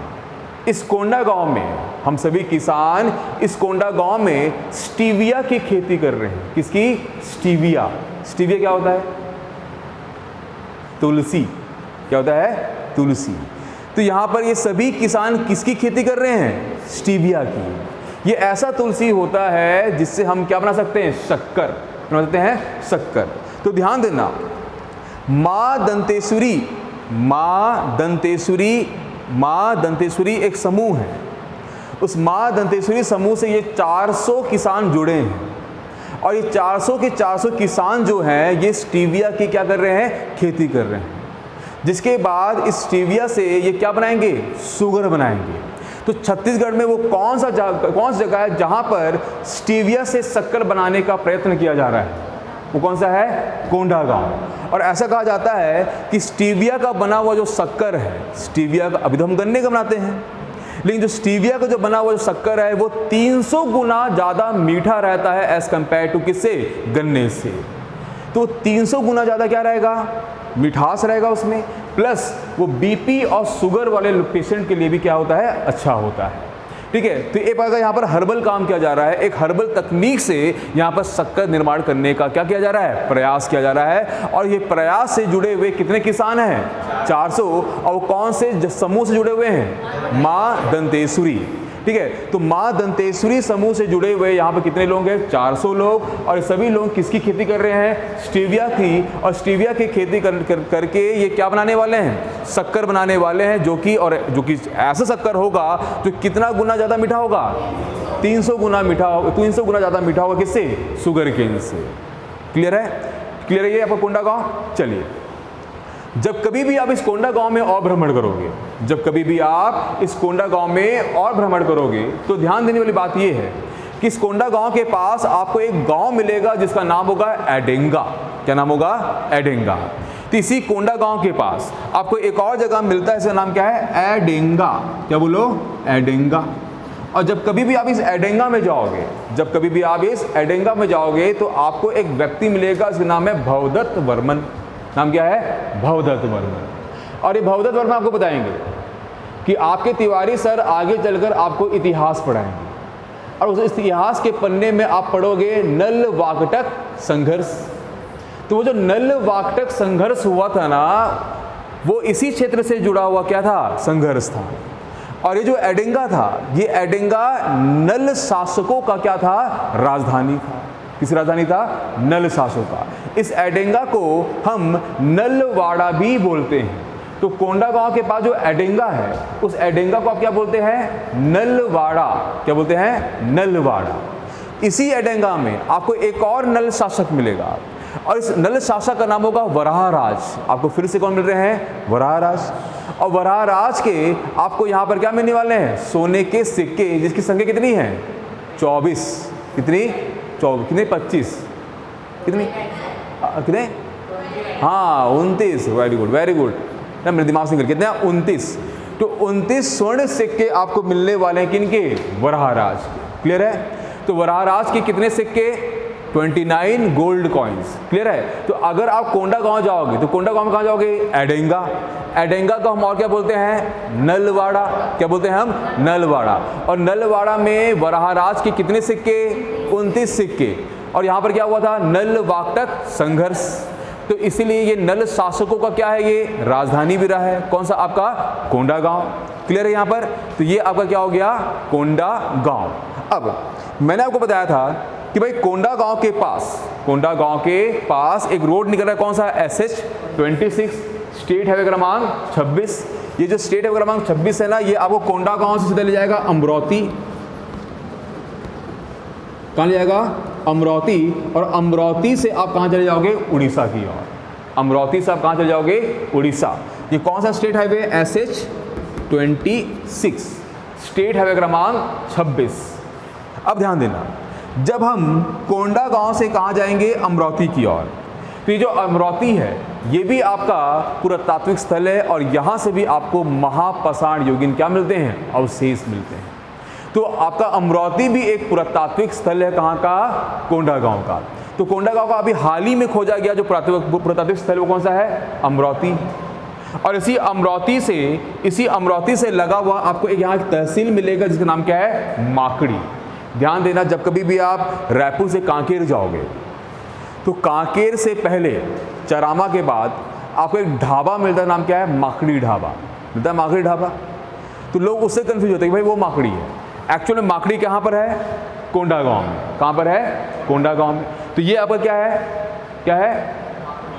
इस कोंडागांव में, हम सभी किसान इस कोंडागांव में स्टीविया की खेती कर रहे हैं। किसकी? स्टीविया। स्टीविया क्या होता है? तुलसी। क्या होता है? तुलसी। तो यहाँ पर ये सभी किसान किसकी खेती कर रहे हैं? स्टीविया की। ये ऐसा तुलसी होता है जिससे हम क्या बना सकते हैं? शक्कर बना सकते हैं, शक्कर। तो ध्यान देना, माँ दंतेश्वरी एक समूह है। उस माँ दंतेश्वरी समूह से ये 400 किसान जुड़े हैं, और ये 400 के 400 किसान जो हैं ये स्टीविया की क्या कर रहे हैं? खेती कर रहे हैं। जिसके बाद इस स्टीविया से ये क्या बनाएंगे? शुगर बनाएंगे। तो छत्तीसगढ़ में वो कौन सा जगह है जहाँ पर स्टीविया से शक्कर बनाने का प्रयत्न किया जा रहा है? वो कौन सा है? कोंडागांव। और ऐसा कहा जाता है कि स्टीविया का बना हुआ जो शक्कर है, स्टीविया का, अभी तो हम गन्ने का बनाते हैं, लेकिन जो स्टीविया का जो बना हुआ जो शक्कर है वो 300 गुना ज़्यादा मीठा रहता है एज कंपेयर टू किससे? गन्ने से। तो 300 गुना ज़्यादा क्या रहेगा? मिठास रहेगा उसमें, प्लस वो बीपी और शुगर वाले पेशेंट के लिए भी क्या होता है? अच्छा होता है। ठीक है, तो एक बार यहाँ पर हर्बल काम किया जा रहा है, एक हर्बल तकनीक से यहाँ पर शक्कर निर्माण करने का क्या किया जा रहा है? प्रयास किया जा रहा है। और ये प्रयास से जुड़े हुए कितने किसान हैं? 400। और वो कौन से समूह से जुड़े हुए हैं? माँ दंतेश्वरी। ठीक है, तो माँ दंतेश्वरी समूह से जुड़े हुए यहाँ पर कितने लोग हैं? 400 लोग। और सभी लोग किसकी खेती कर रहे हैं? स्टीविया की। और स्टीविया की खेती करके ये क्या बनाने वाले हैं? शक्कर बनाने वाले हैं, जो कि ऐसा शक्कर होगा जो कितना गुना ज़्यादा मीठा होगा? 300 गुना मीठा होगा। 300 गुना ज़्यादा मीठा होगा किससे? शुगर केन से। क्लियर है? क्लियर है ये आपका कोंडागांव? चलिए, जब कभी भी आप इस कोंडागांव में और भ्रमण करोगे, तो ध्यान देने वाली बात यह है कि इस कोंडागांव के पास आपको एक गांव मिलेगा जिसका नाम होगा एडेंगा। क्या नाम होगा? एडेंगा। तो इसी कोंडागांव के पास आपको एक और जगह मिलता है, इसका नाम क्या है? एडेंगा। क्या बोलो? एडेंगा। और जब कभी भी आप इस एडेंगा में जाओगे, तो आपको एक व्यक्ति मिलेगा, इसका नाम है भवदत्त वर्मन। नाम क्या है? भवदत्त वर्मन। और ये भवदत्त वर्मन आपको बताएंगे कि आपके तिवारी सर आगे चलकर आपको इतिहास पढ़ाएंगे, और उस इतिहास के पन्ने में आप पढ़ोगे नल वाकटक संघर्ष। तो वो जो नल वाकटक संघर्ष हुआ था ना, वो इसी क्षेत्र से जुड़ा हुआ क्या था? संघर्ष था। और ये जो एडेंगा था, ये एडेंगा नल शासकों का क्या था? राजधानी था। किस राजधानी था? नल शासकों का। इस एडेंगा को हम नलवाड़ा भी बोलते हैं। तो कोंडागांव के पास जो एडेंगा है, उस एडेंगा को आप क्या बोलते हैं? नलवाड़ा। क्या बोलते हैं? नलवाड़ा। इसी एडेंगा में आपको एक और नल शासक मिलेगा, और इस नल शासक का नाम होगा वराहराज। आपको फिर से कौन मिल रहे हैं? वराहराज। और वराहराज के आपको यहाँ पर क्या मिलने वाले हैं? सोने के सिक्के, जिसकी संख्या कितनी है? 24। कितनी? 24। कितने? 25। कितनी? कितने? हाँ 29, वेरी गुड वेरी गुड, ना मेरे दिमाग से निकल, कितने 29। तो 29 स्वर्ण सिक्के आपको मिलने वाले हैं किनके? वराहराज के। क्लियर है? तो वराहराज के कितने सिक्के? 29 गोल्ड कॉइन्स। क्लियर है? तो अगर आप कोंडागांव जाओगे तो कोंडागांव में कहाँ जाओगे? एडेंगा। एडेंगा को हम और क्या बोलते हैं? नलवाड़ा। क्या बोलते हैं हम? नलवाड़ा। और नलवाड़ा में वराहराज के कितने सिक्के? 29 सिक्के। और यहाँ पर क्या हुआ था? नल वाकटक संघर्ष। तो इसीलिए ये नल शासकों का क्या है? ये राजधानी भी रहा है। कौन सा? आपका कोंडागांव। क्लियर है यहाँ पर? तो ये आपका क्या हो गया? कोंडागांव। अब मैंने आपको बताया था कि भाई कोंडागांव के पास एक रोड निकल रहा है, कौन सा? SH-26, स्टेट हाईवे क्रमांक 26। ये जो स्टेट हाईवे क्रमांक 26 है ना, ये आपको कोंडागांव से सीधा ले जाएगा अमरावती। कहाँ ले जाएगा? अमरावती। और अमरावती से आप कहाँ चले जाओगे? उड़ीसा की ओर। अमरावती से आप कहाँ चले जाओगे? उड़ीसा। ये कौन सा state highway? SH-26, state highway क्रमांक 26। अब ध्यान देना, जब हम कोंडागांव से कहाँ जाएंगे? अमरावती की ओर। तो ये जो अमरावती है ये भी आपका पुरातात्विक स्थल है, और यहाँ से भी आपको महापाषाण युगीन क्या मिलते हैं? अवशेष मिलते हैं। तो आपका अमरावती भी एक पुरातात्विक स्थल है। कहाँ का? कोंडागांव का। तो कोंडागांव का अभी हाल ही में खोजा गया जो पुरातात्विक स्थल वो कौन सा है? अमरावती। और इसी अमरावती से लगा हुआ आपको एक यहाँ तहसील मिलेगा जिसका नाम क्या है? माकड़ी। ध्यान देना, जब कभी भी आप रायपुर से कांकेर जाओगे तो कांकेर से पहले चरामा के बाद आपको एक ढाबा मिलता है, नाम क्या है? माकड़ी ढाबा। मिलता है माकड़ी ढाबा। तो लोग उससे कंफ्यूज होते हैं कि भाई वो माकड़ी है। एक्चुअली माकड़ी कहाँ पर है? कोंडागांव में। कहाँ पर है? कोंडागांव में। तो ये आपका क्या है? क्या है?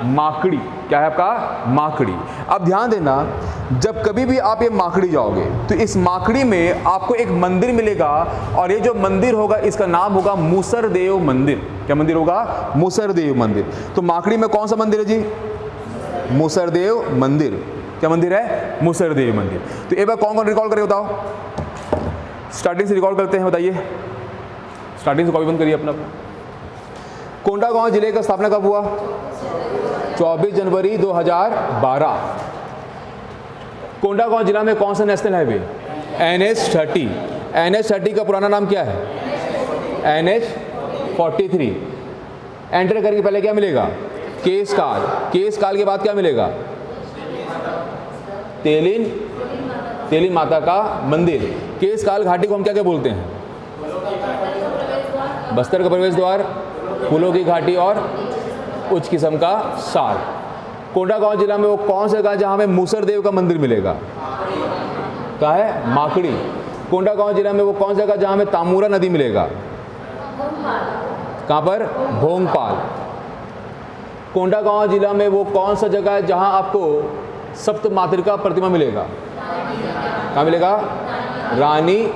माकड़ी। क्या है आपका? माकड़ी। अब ध्यान देना, जब कभी भी आप ये माकड़ी जाओगे तो इस माकड़ी में आपको एक मंदिर मिलेगा, और ये जो मंदिर होगा इसका नाम होगा मूसरदेव मंदिर। क्या मंदिर होगा? मूसरदेव मंदिर। तो माकड़ी में कौन सा मंदिर है जी? मूसरदेव मंदिर। क्या मंदिर है? मूसरदेव मंदिर। तो एक बार कौन कौन रिकॉल करे बताओ? स्टार्टिंग से रिकॉल करते हैं, बताइए। स्टार्टिंग से कॉपी बंद करिए अपना। कोंडागांव जिले का स्थापना कब हुआ? 24 जनवरी 2012। कोंडागांव जिला में कौन सा नेशनल हाईवे? NH-30। NH-30 का पुराना नाम क्या है? NH-43। एंटर करके पहले क्या मिलेगा? केशकाल। केशकाल के बाद क्या मिलेगा? तेलिन माता का मंदिर। केशकाल घाटी को हम क्या क्या बोलते हैं? बस्तर का प्रवेश द्वार, फूलों की घाटी और उच्च किस्म का साल। कोंडागांव जिला में वो कौन सा गांव जहां में मूसरदेव का मंदिर मिलेगा? क्या है? माकड़ी। कोंडागांव जिला में वो कौन सा जगह जहां में तामूरा नदी मिलेगा? कहां पर? भोंगपाल। कोंडागांव जिला में वो कौन सा जगह है जहां आपको सप्त मातृका प्रतिमा मिलेगा? कहाँ मिलेगा? रानी